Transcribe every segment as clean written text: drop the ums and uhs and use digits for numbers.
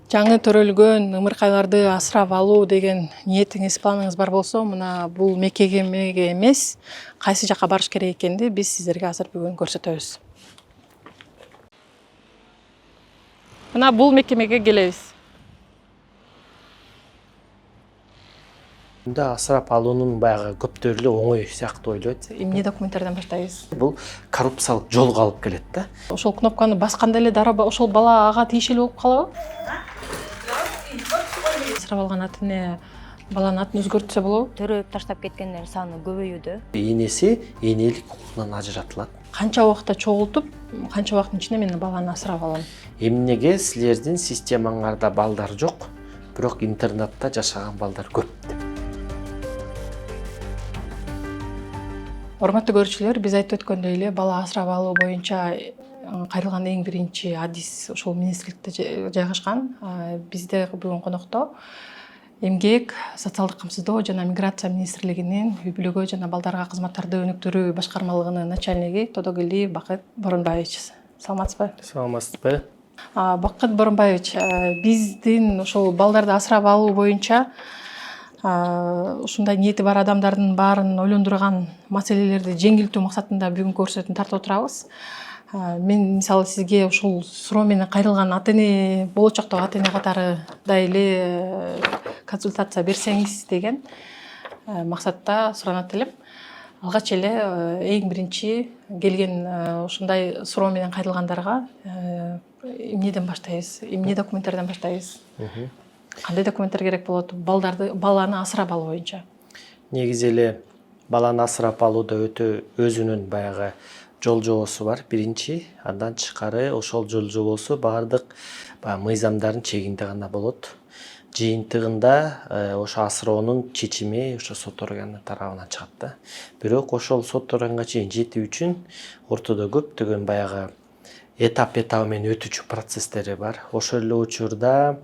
Жаңы төрөлгөн ымыркайларды асырап алуу деген ниетиңиз, планыңыз бар болсо, мына бул мекемеге эмес, кайсы жакка барыш керек экенди биз сиздерге азыр бүгүн көрсөтөбүз. Мына бул мекемеге келебиз. Асырап алуунун баягы көптөрү эле оңой сыяктуу ойлойт. Эмне документтерден баштайбыз? Бул коррупциялык жолго алып келет да. Ошол кнопканы басканда эле дароо ошол бала ага тийиштүү болуп калабы? Асырап алган ата эне баланын атын өзгөртсө болобу? Төрөп таштап кеткендер саны көбөйүүдө. Энеси энелик укугунан ажыратылат. Канча убакытта чогултуп, канча убакыттын ичинде мен баланы асырап алам? Эмнеге силердин системаңарда балдар жок, бирок интернатта жашаган балдар көп. Урматтуу көрүүчүлөр, биз айтып өткөндөй эле бала асырап алуу боюнча кайрылган эң биринчи адис ошол министрликте жайгашкан. Бизде бүгүн конокто эмгек, социалдык камсыздоо жана миграция министрлигинин үй бүлөгө жана балдарга кызматтарды өнүктүрүү башкармалыгынын начальниги Тодогелиев Бакыт Боронбаевич. Саламатсызбы? Саламатсызбы? Бакыт Боронбаевич, биздин ошол балдарды асырап алуу боюнча ушундай ниети бар адамдардын баарын ойлондурган маселелерди жеңилтүү максатында бүгүн көрсөтүүнү тартып отурабыз. Мен мисалы сизге ушул суроо менен кайрылган ата эне, болочоктогу ата эне катары да эле консультация берсеңиз деген максатта суранат элем. Алгач эле эң биринчи келген ушундай суроо менен кайрылгандарга эмнеден баштайбыз? Эмне документтерден баштайбыз? Кандай документтер керек болот баланы асырап алуу боюнча? Негизи эле баланы асырап алууда өтө өзүнүн баягы жол жобосу бар. Биринчи, андан тышкары ошол жол жобосу баардык мыйзамдардын чегинде гана болот. Жыйынтыгында ошо асыроонун чечими ошо сот органы тарабынан чыгат да. Бирок ошол сот органга чейин жетүү үчүн ортодо көптөгөн баягы этап менен өтүүчү процесстери бар. Ошол эле учурда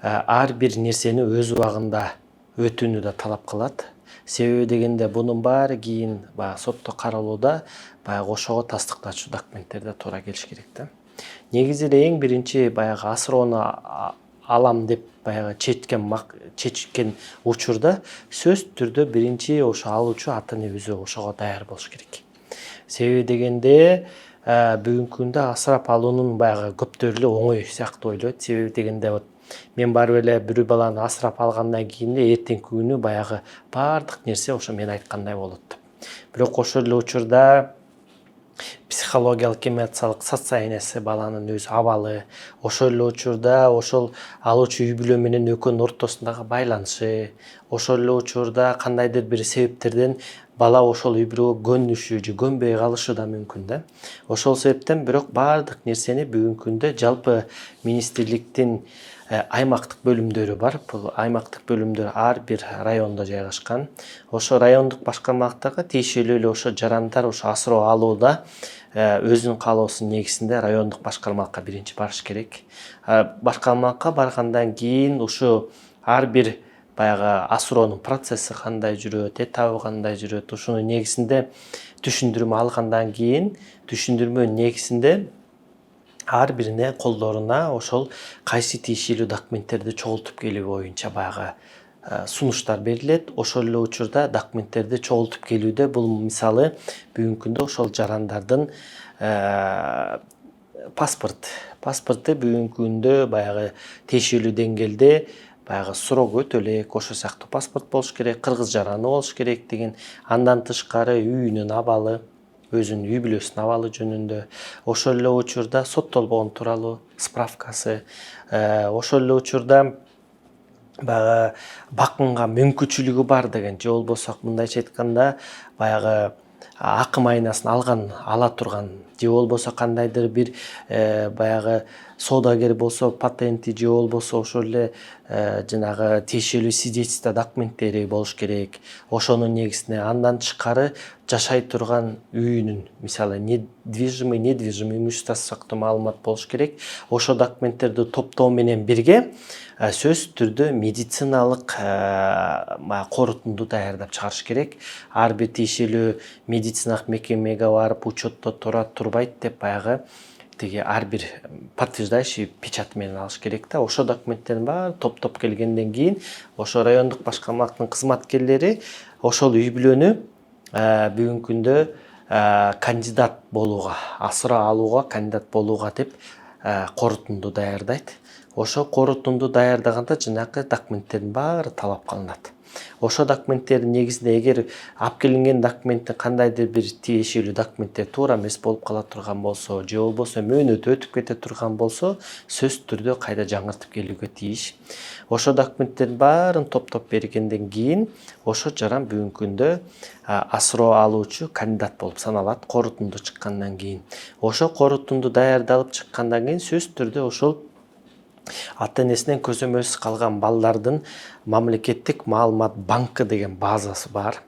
ар бир нерсени өз убагында өтүүнү да талап кылат. Себеби дегенде бунун баары кийин сотто каралууда баягы ошого тастыктачу документтерде туура келиш керек да. Негизи эле эң биринчи баягы асыроону алам деп баягы чечкен учурда сөзсүз түрдө биринчи ошо алуучу ата эне өзү ошого даяр болуш керек. Себеби дегенде бүгүнкү күндө асырап алуунун баягы көптөрү эле оңой сыяктуу ойлойт. Себеби дегенде мен барып эле бир баланы асырап алгандан кийин эртеңки күнү баягы баардык нерсе ошо мен айткандай болот деп. Бирок ошол эле учурда психологиялык эмоциялык состояниясы баланын өз абалы, ошол эле учурда ошол алуучу үй бүлө менен экөөнүн ортосундагы байланышы, ошол эле учурда кандайдыр бир себептерден бала ошол үй бүлөгө көнүшү же көнбөй калышы да мүмкүн да. Ошол себептен бирок баардык нерсени бүгүнкү күндө жалпы министрликтин аймактык бөлүмдөрү бар. Бул аймактык бөлүмдөр ар бир райондо жайгашкан. Ошо райондук башкармалыктарга тиешелүү эле ошо жарандар ошо асыроо алууда өзүнүн каалоосунун негизинде райондук башкармалыкка биринчи барыш керек. Башкармалыкка баргандан кийин ушу ар бир баягы асыроонун процесси кандай жүрөт, этабы кандай жүрөт, ушунун негизинде түшүндүрмө алгандан кийин түшүндүрмөнүн негизинде ар бирине колдоруна ошол кайсы тиешелүү документтерди чогултуп келүү боюнча баягы сунуштар берилет. Ошол эле учурда документтерди чогултуп келүүдө бул мисалы бүгүнкү күндө ошол жарандардын паспорты бүгүнкү күндө баягы тиешелүү деңгээлде баягы срогу өтө элек, ошол сыяктуу паспорт болуш керек, кыргыз жараны болуш керек деген. Андан тышкары үйүнүн абалы, өзүнүн үй бүлөсүнүн абалы жөнүндө, ошол эле учурда соттолбогон тууралуу справкасы, ошол эле учурда баягы бакымга мүмкүнчүлүгү бар деген, же болбосо мындайча айтканда баягы акым айнасын ала турган, же болбосо кандайдыр бир баягы соодагер болсо патенти, же болбосо ошол эле жанагы тиешелүү свидетельство документтери болуш керек. Ошонун негизинде андан тышкары жашай турган үйүнүн, мисалы недвижимый имущество сыяктуу маалымат болуш керек. Ошол документтерди топтоо менен бирге сөзсүз түрдө медициналык корутунду даярдап чыгарыш керек. Ар бир тиешелүү медициналык мекемеге барып учетто турат турбайт деп баягы тиги ар бир подтверждающий печать менен алыш керек да. Ошо документтердин баары топтоп келгенден кийин ошо райондук башкармалыктын кызматкерлери ошол үй бүлөнү бүгүнкү күндө кандидат болууга, асыроо алууга кандидат болууга деп корутунду даярдайт. Ошо корутунду даярдаганда жанагы документтердин баары талап кылынат. Ошо документтердин негизинде эгер алып келинген документтин кандайдыр бир тиешелүү документтер туура эмес болуп кала турган болсо, же болбосо мөөнөтү өтүп кете турган болсо, сөзсүз түрдө кайда жаңыртып келүүгө тийиш. Ошо документтердин баарын топтоп бергенден кийин ошо жаран бүгүнкү күндө асыроо алуучу кандидат болуп саналат корутунду чыккандан кийин. Ошо корутунду даярдалып чыккандан кийин сөзсүз түрдө ошол ата энесинен көзөмөлсүз калган балдардын мамлекеттик маалымат банкы деген базасы бар.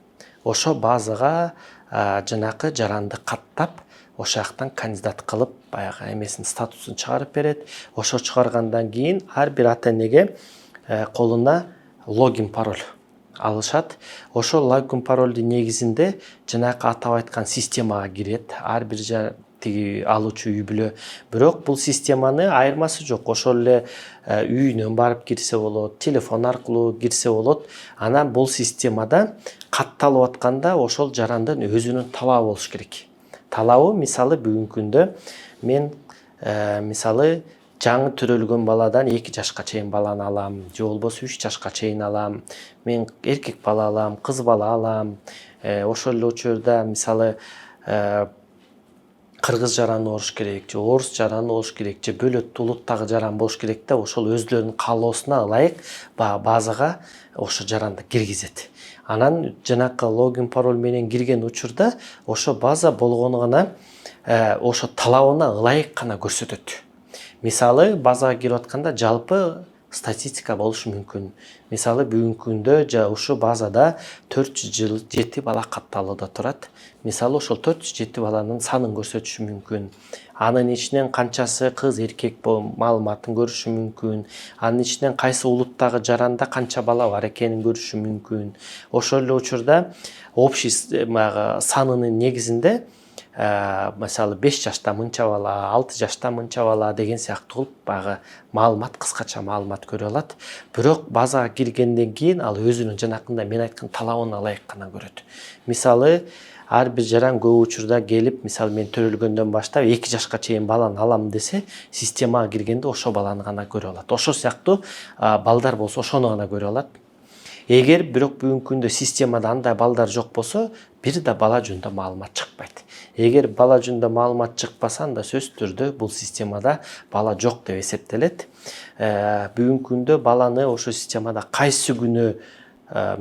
Ошо базага жанакы жаранды каттап, ошол жактан кандидат кылып, баягы эмесин статусун чыгарып берет. Ошо чыгаргандан кийин ар бир ата энеге колуна логин пароль алышат. Ошол логин паролдун негизинде жанакы атап айткан системага кирет. Ар бир тиги алуучу үй бүлө. Бирок бул системаны айырмасы жок. Ошол эле үйүнөн барып кирсе болот, телефон аркылуу кирсе болот. Анан бул системада катталып атканда ошол жарандын өзүнүн талабы болуш керек. Талабы мисалы бүгүнкү күндө мен мисалы жаңы төрөлгөн баладан 2 жашка чейин баланы алам, же болбосо 3 жашка чейин алам. Мен эркек бала алам, кыз бала алам. Ошол эле учурда мисалы кыргыз жараны болуш керек, же орус жараны болуш керек, же бөлөт улуттагы жаран болуш керек да, ошол өздөрүнүн каалоосуна ылайык базага ошо жаранды киргизет. Анан жанакы логин пароль менен кирген учурда ошо база болгону гана ошо талабына ылайык гана көрсөтөт. Мисалы базага кирип атканда жалпы статистика болушу мүмкүн. Мисалы бүгүнкү күндө ушу базада 407 бала катталууда турат. Мисалы ошол 407 баланын санын көрсөтүшү мүмкүн. Анын ичинен канчасы кыз, эркек маалыматын көрүшү мүмкүн. Анын ичинен кайсы улуттагы жаранда канча бала бар экенин көрүшү мүмкүн. Ошол эле учурда общий санынын негизинде мисалы 5 жашта мынча бала, 6 жашта мынча бала деген сыяктуу кылып баягы маалымат, кыскача маалымат көрө алат. Бирок базага киргенден кийин ал өзүнүн жанакында мен айткан талабына ылайык гана көрөт. Мисалы ар бир жаран көп учурда келип, мисалы мен төрөлгөндөн баштап 2 жашка чейин баланы алам десе, системага киргенде ошо баланы гана көрө алат. Ошол сыяктуу балдар болсо ошону гана көрө алат. Эгер бирок бүгүнкү күндө системада андай балдар жок болсо, бир да бала жөнүндө маалымат чыкпайт. Эгер бала жөнүндө маалымат чыкпаса, анда сөзсүз түрдө бул системада бала жок деп эсептелет. Бүгүнкү күндө баланы ошо системада кайсы күнү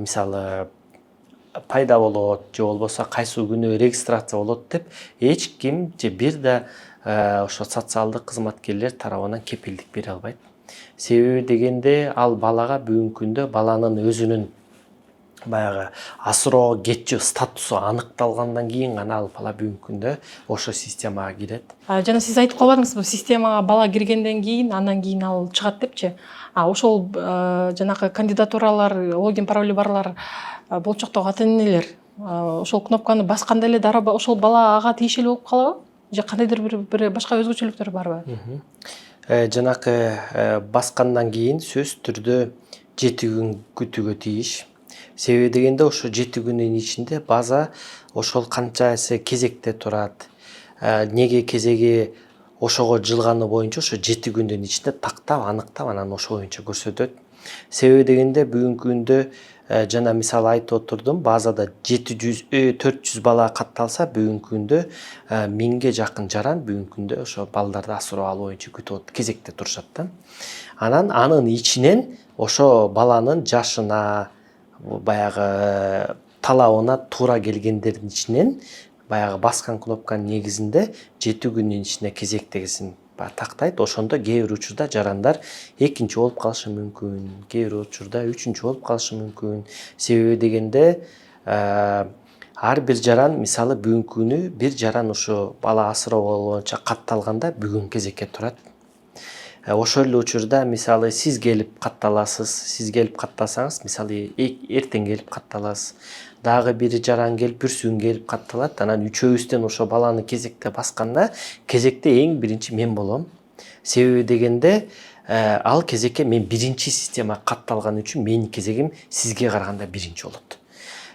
мисалы пайда болот, же болбосо кайсы күнү регистрация болот деп эч ким же бир да ошо социалдык кызматкерлер тарабынан кепилдик бере албайт. Себеби дегенде ал балага бүгүнкү күндө баланын өзүнүн баягы асыроо кетчү статусу аныкталгандан кийин гана ал бала бүгүнкү күндө ошо системага кирет. Жана сиз айтып калбадыңызбы, бул системага бала киргенден кийин, андан кийин ал чыгат депчи. Ошол жанагы кандидатуралар, логин пароль барлар болчоктогу ата энелер ошол кнопканы басканда эле дароо ошол бала ага тиешелүү болуп калабы? Же кандайдыр бир башка өзгөчөлүктөр барбы? Жанакы баскандан кийин сөзсүз түрдө 7 күн күтүүгө тийиш. Себеби дегенде ошо 7 күнүн ичинде база ошол канчасы кезекте турат. Неге кезеги ошого жылганы боюнча ошо 7 күндүн ичинде тактап, аныктап, анан ошо боюнча көрсөтөт. Себеби дегенде бүгүнкү күндө жана мисалы айтып отурдум, базада 400 бала катталса, бүгүнкү күндө 1000ге жакын жаран бүгүнкү күндө ошо балдарды асыроо алуу боюнча күтүп кезекте турушат да. Анан анын ичинен ошо баланын жашына, баягы талабына туура келгендердин ичинен баягы баскан кнопканын негизинде 7 күнүн ичинде кезектегисин тактайт. Ошондо кээ бир учурда жарандар экинчи болуп калышы мүмкүн, кээ бир учурда үчүнчү болуп калышы мүмкүн. Себеби дегенде ар бир жаран мисалы бүгүнкү күнү бир жаран ошо бала асыроо боюнча катталганда бүгүн кезекке турат. ошол эле учурда мисалы сиз келип катталасыз, сиз келип каттасаңыз мисалы эртең келип катталасыз, дагы бир жаран келип бүрсүгүн келип катталат, анан үчөөбүздөн ошо баланы кезекте басканда кезекте эң биринчи мен болом. Себеби дегенде ал кезекке мен биринчи система катталган үчүн менин кезегим сизге караганда биринчи болот.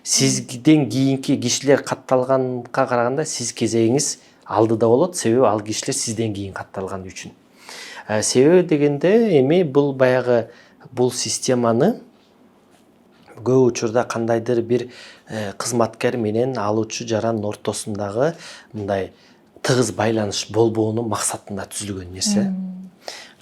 Сизден кийинки кишилер катталганга караганда сиз кезегиңиз алдыда болот, себеби ал кишилер сизден кийин катталган үчүн. Себеби дегенде эми бул баягы бул системаны көп учурда кандайдыр бир кызматкер менен алуучу жарандын ортосундагы мындай тыгыз байланыш болбоонун максатында түзүлгөн нерсе.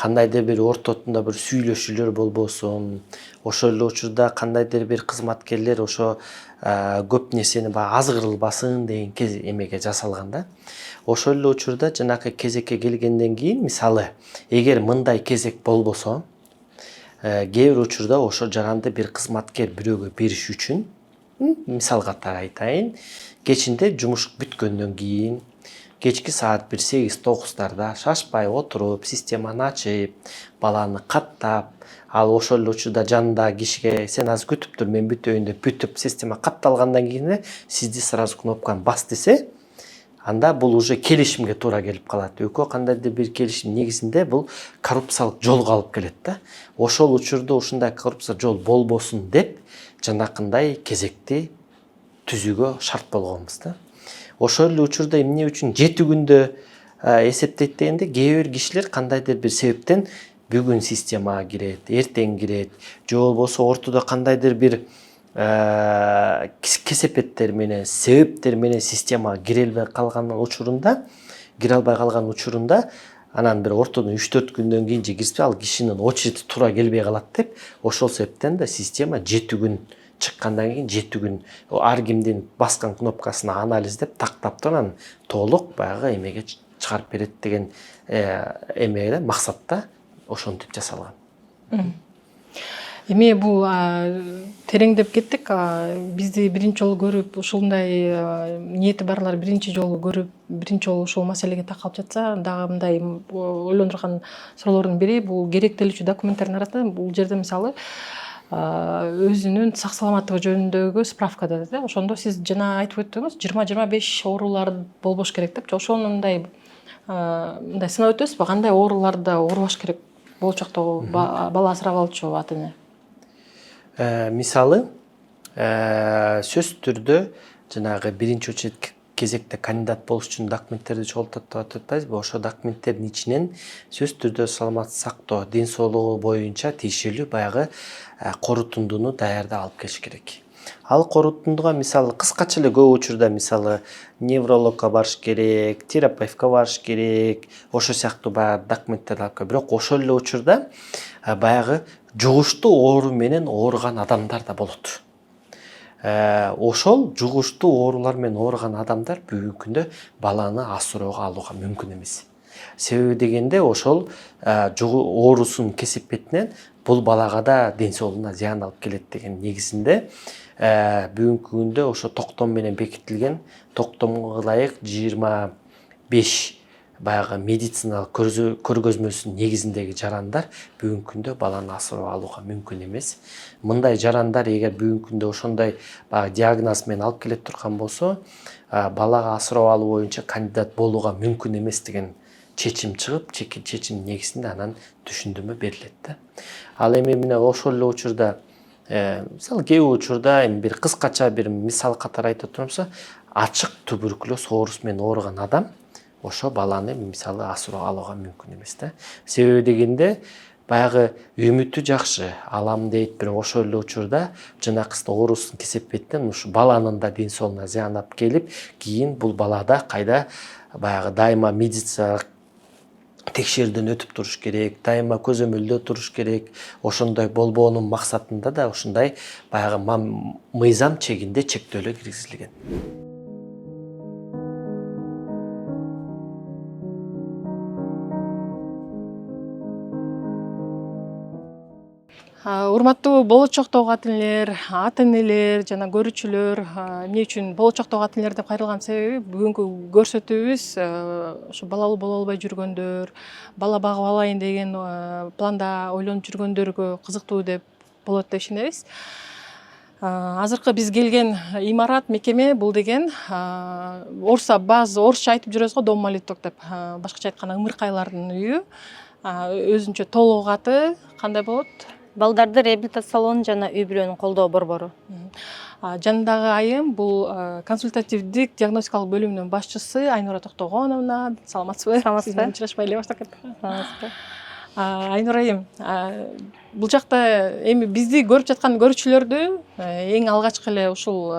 Кандайдыр бир ортосунда бир сүйлөшүүлөр болбосун, ошол эле учурда кандайдыр бир кызматкерлер ошо көп нерсени баягы азгырылбасын деген эмеге жасалган да. Ошол эле учурда жанакы кезекке келгенден кийин мисалы эгер мындай кезек болбосо, кээ бир учурда ошол жаранды бир кызматкер бирөөгө бериш үчүн, мисал катары айтайын, кечинде жумуш бүткөндөн кийин кечки саат 8-9 шашпай отуруп, системаны ачып, баланы каттап, ал ошол эле учурда жанындагы кишиге сен азыр күтүп тур, мен бүтөйүн деп бүтүп, система катталгандан кийин сизди сразу кнопканы бас десе, анда бул уже келишимге туура келип калат. Экөө кандайдыр бир келишим негизинде бул коррупциялык жолго алып келет да. Ошол учурда ушундай коррупция жол болбосун деп жанакындай кезекти түзүүгө шарт болгонбуз да. Ошол эле учурда эмне үчүн 7 күндө эсептейт дегенде, кээ бир кишилер кандайдыр бир себептен бүгүн системага кирет, эртең кирет, же болбосо ортодо кандайдыр бир кесепеттер менен, себептер менен системага кире албай калган учурунда, анан бир ортодон 3-4 күндөн кийин же кирсе, ал кишинин очереди туура келбей калат деп, ошол себептен да система 7 күн чыккандан кийин 7 күн ар кимдин баскан кнопкасын анализдеп, тактап туруп анан толук баягы эмеге чыгарып берет деген эмеде максатта ошентип жасалган. Эми бул тереңдеп кеттик. Бизди биринчи жолу көрүп, ушундай ниети барлар биринчи жолу көрүп, биринчи жолу ушул маселеге такалып жатса, дагы мындай ойлондурган суроолордун бири бул керектелүүчү документтердин арасында бул жерде мисалы өзүнүн сак саламаттыгы жөнүндөгү справка да. Ошондо сиз жана айтып өттүңүз, 20-25 оорулар болбош керек деп. Ошону мындай сынап өтөсүзбү? Кандай ооруларда оорубаш керек болчоктогу бала асырап алуучу ата эне? Мисалы сөзсүз түрдө жанагы биринчи очередь кезекте кандидат болуш үчүн документтерди чогултат деп атпайбызбы? Ошо документтердин ичинен сөзсүз түрдө саламаттык сактоо, ден соолугу боюнча тиешелүү баягы корутундуну даярдап алып келиш керек. Ал корутундуга мисалы кыскача эле көп учурда мисалы неврологко барыш керек, терапевтке барыш керек, ошо сыяктуу баягы документтерди алып келип, бирок ошол эле учурда баягы жугуштуу оору менен ооруган адамдар да болот. Ошол жугуштуу оорулар менен ооруган адамдар бүгүнкү күндө баланы асыроого алууга мүмкүн эмес. Себеби дегенде ошол оорусунун кесепетинен бул балага да ден соолугуна зыян алып келет деген негизинде бүгүнкү күндө ошо токтом менен бекитилген, токтомго ылайык 25 баягы медициналык көргөзмөсүнүн негизиндеги жарандар бүгүнкү күндө баланы асырап алууга мүмкүн эмес. Мындай жарандар эгер бүгүнкү күндө ошондой баягы диагноз менен алып келе турган болсо, балага асырап алуу боюнча кандидат болууга мүмкүн эмес деген чечим чыгып, чечим негизинде анан түшүндүрмө берилет да. Ал эми мына ошол эле учурда мисалы кээ бир учурда бир кыскача бир мисал катары айта турумса, ачык туберкулез оорусу менен ооруган адам ошо баланы мисалы асырап алууга мүмкүн эмес да. Себеби дегенде баягы үмүтү жакшы, алам дейт, бирок ошол эле учурда жанакысын оорусунун кесепетинен ушу баланын да ден соолугуна зыян алып келип, кийин бул балада кайда баягы дайыма медициналык текшерүүдөн өтүп туруш керек, дайыма көзөмөлдө туруш керек. Ошондой болбоонун максатында да ушундай баягы мыйзам чегинде чектөөлөр киргизилген. Урматтуу болочоктогу ата энелер жана көрүүчүлөр, эмне үчүн болочоктогу ата энелер деп кайрылган себеби бүгүнкү көрсөтүүбүз ушу балалуу боло албай жүргөндөр, бала багып алайын деген планда ойлонуп жүргөндөргө кызыктуу деп болот деп ишенебиз. Азыркы биз келген имарат, мекеме бул деген баазы орусча айтып жүрөбүз го, дом молитвок деп, башкача айтканда ымыркайлардын үйү. Өзүнчө толугу каты кандай болот? Балдарды реабилитациялоо жана үй бүлөнүн колдоо борбору. Жанындагы айым бул консультативдик диагностикалык бөлүмүнүн башчысы Айнура Токтогоновна. Саламатсызбы? Саламатсызбы? Сиз менен учурашпай эле баштап кеттик. Саламатсызбы? Айнура айым, бул жакта эми бизди көрүп жаткан көрүүчүлөрдү эң алгачкы эле ушул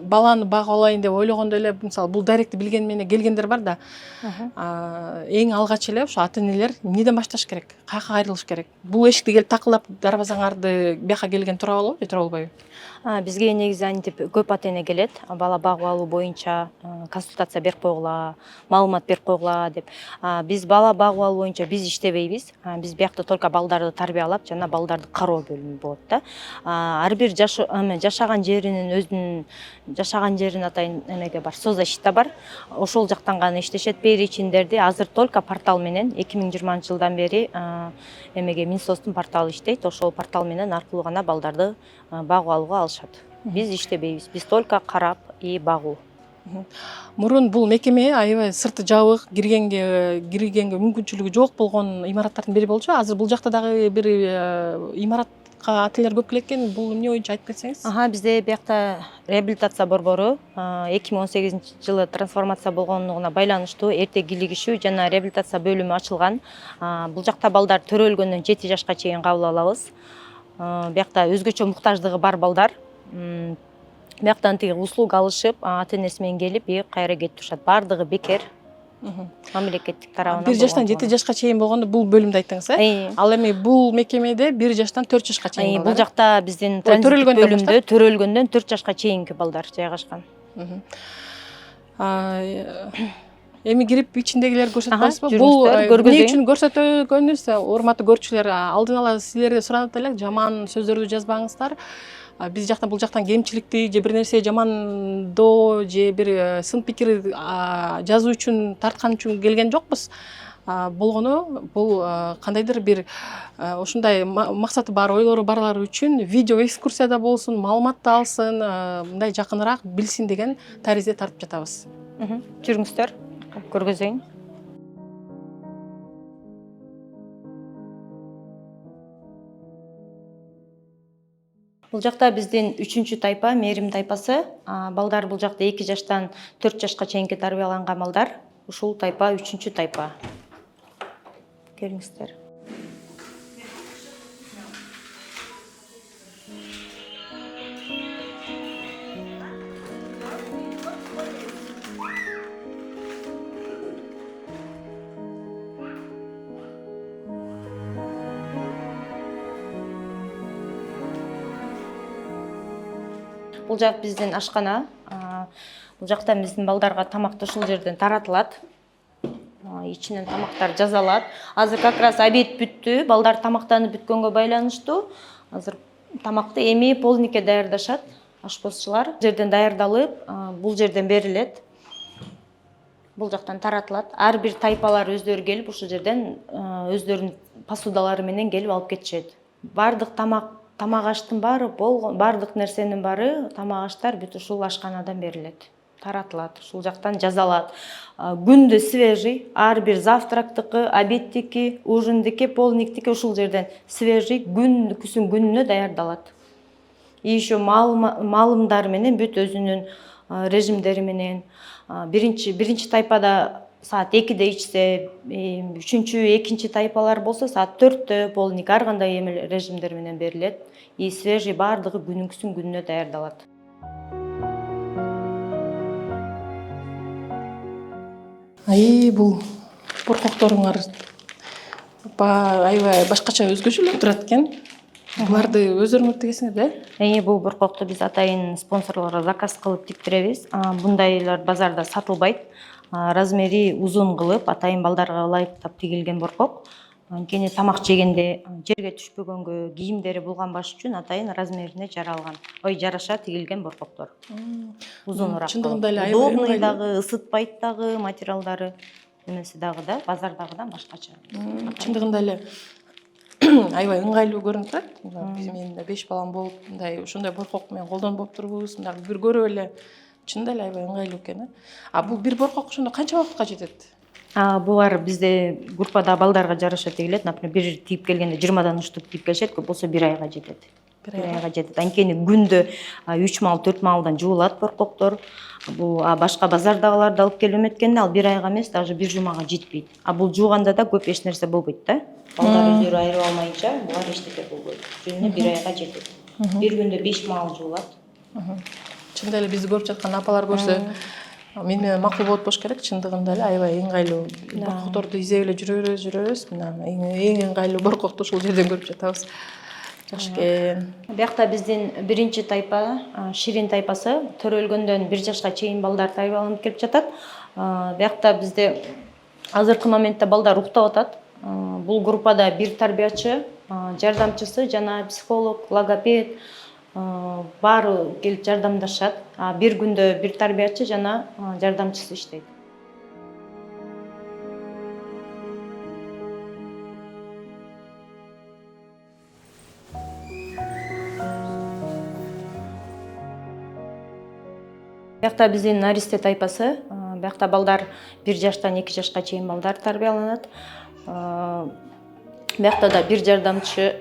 баланы багып алайын деп ойлогондо эле, мисалы, бул даректи билгени менен келгендер бар да. Эң алгач эле ошо ата энелер эмнеден башташ керек? Каяка кайрылыш керек? Бул эшикти келип такылдап дарбазаңарды бияка келген тура болобу же тура болбойбу? Бизге негизи антип көп ата эне келет, бала багып алуу боюнча консультация берип койгула, маалымат берип койгула деп. Биз бала багып алуу боюнча биз иштебейбиз. Биз биякта только балдарды тарбиялап жана балдарды кароо бөлүмү болот да. Ар бир жашаган жеринин өзүнүн жашаган жерин атайын эмеге бар, соцзащита бар. Ошол жактан гана иштешет. Перечиндерди азыр только портал менен 2020-жылдан бери эмеге Минсоцтун порталы иштейт. Ошол портал менен аркылуу гана балдарды багып алууга алышат. Биз иштебейбиз. Биз только карап и багуу. Мурун бул мекеме аябай сырты жабык, киргенге мүмкүнчүлүгү жок болгон имараттардын бири болчу. Азыр бул жакта дагы бир имаратка ата энелер көп келет экен. Бул эмне боюнча айтып кетсеңиз? Бизде биякта реабилитация борбору 2018-жылы трансформация болгондугуна байланыштуу эрте кийлигишүү жана реабилитация бөлүмү ачылган. Бул жакта балдар төрөлгөндөн 7 жашка чейин кабыл алабыз. Биякта өзгөчө муктаждыгы бар балдар бияктан тиги услуга алышып, ата энеси менен келип, кайра кетип турушат. Бардыгы бекер. Мамлекеттик тарабынан. 1 жаштан 7 жашка чейин болгондо бул бөлүмдү айттыңыз, Ал эми бул мекемеде 1 жаштан 4 жашка чейин балдар. Бул жакта биздин транзиттик бөлүмдө төрөлгөндөн 4 жашка чейинки балдар жайгашкан. Эми кирип ичиндегилерди көрсөтүп коесузбу? Бул эмне үчүн көрсөтөгөнүбүз, урматтуу көрүүчүлөр, алдын ала силерден суранат элек, жаман сөздөрдү жазбаңыздар. Биз бул жактан кемчиликти же бир нерсе жамандоо же бир сын пикир жазуу үчүн тарткан үчүн келген жокпуз. Болгону бул кандайдыр бир ушундай максаты бар, ойлору барлар үчүн видео экскурсияда болсун, маалымат да алсын, мындай жакыныраак билсин деген таризде тартып жатабыз. Жүрүңүздөр, көргөзөйүн. Бул жакта биздин 3-чү тайпа, мээрим тайпасы. Балдар бул жакта 2 жаштан 4 жашка чейинки тарбияланган балдар. Ушул тайпа 3-чү тайпа. Келиңиздер. Бул жак биздин ашкана. Бул жакта биздин балдарга тамакты ушул жерден таратылат. Ичинен тамактар жазалат. Азыр как раз обед бүттү. Балдар тамактанып бүткөнгө байланыштуу азыр тамакты эми полникке даярдашат ашпозчулар. Жерден даярдалып, бул жерден берилет. Бул жактан таратылат. Ар бир тайпалар өздөрү келип ушул жерден өздөрүнүн посудалары менен келип алып кетишет. Бардык тамак аштын баары болгон, бардык нерсенин баары, тамак аштар бүт ушул ашканадан берилет. Таратылат, ушул жактан жазалат. Күндө свежий, ар бир завтрактыкы, обедтики, ужиндики, полниктики ушул жерден свежий күнүнө даярдалат. И еще маалымдар менен бүт өзүнүн режимдери менен. Биринчи тайпада саат 2-де ичсе, 3-чү, 2-чи тайпалар болсо саат 4-тө полник ар кандай режимдер менен берилет. И свежий бардыгы күнүнө даярдалат. Бул боркокторуңар аябай башкача өзгөчөлүк турат экен. Буларды өздөрүңөр тигесиңер, Бул боркокту биз атайын спонсорлорго заказ кылып тиктиребиз. Бундайлар базарда сатылбайт. Размери узун кылып, атайын балдарга ылайыктап тигилген боркок. Анткени тамак жегенде жерге түшпөгөнгө, кийимдери булганбаш үчүн атайын размерине жараша тигилген боркоктор. Узунураак. Чындыгында эле аябай удобный ыңгайлуу. дагы, ысытпайт дагы, материалдары немеси дагы да, базардагыдан башкача. Чындыгында эле аябай ыңгайлуу көрүнүп турат. Менин да 5 балам болуп, мындай ушундай боркок менен колдонуп болуп турбуз. Мындай бир көрүп эле чынында эле аябай ыңгайлуу экен. Бул бир боркок ошондо канча убакытка жетет? Булар бизде группада балдарга жараша тигилет. Например, бир тигип келгенде 20дан уштуп тигип келишет, көп болсо 1 айга жетет. 1 айга жетет. Анткени күндө 3 мал, 4 малдан жуулат боркоктор. Бул башка базардагыларды алып келип эметкенде ал 1 айга эмес, даже 1 жумага жетпейт. Бул жууганда да көп эч нерсе болбойт да. Балдар өздөрү айырып алмайынча булар эчтеке болбойт. Жөнүнө 1 айга жетет. Бир күндө 5 мал жуулат. Чында эле бизди көрүп жаткан апалар көрсө мен менен макул болот болуш керек. Чындыгында эле аябай ыңгайлуу. Боркокторду издеп эле жүрөбүз. Мына эң ыңгайлуу боркокту ушул жерден көрүп жатабыз. Жакшы экен. Биякта биздин биринчи тайпа, ширин тайпасы, төрөлгөндөн 1 жашка чейин балдар тарбияланып келип жатат. Биякта бизде азыркы моментте балдар уктап атат. Бул группада 1 тарбиячы, жардамчысы жана психолог, логопед баары келип жардамдашат. Бир күндө 1 тарбиячы жана жардамчысы иштейт. Биякта биздин наристе тайпасы, биякта балдар 1 жаштан 2 жашка чейин балдар тарбияланат. Биякта да 1 жардамчы,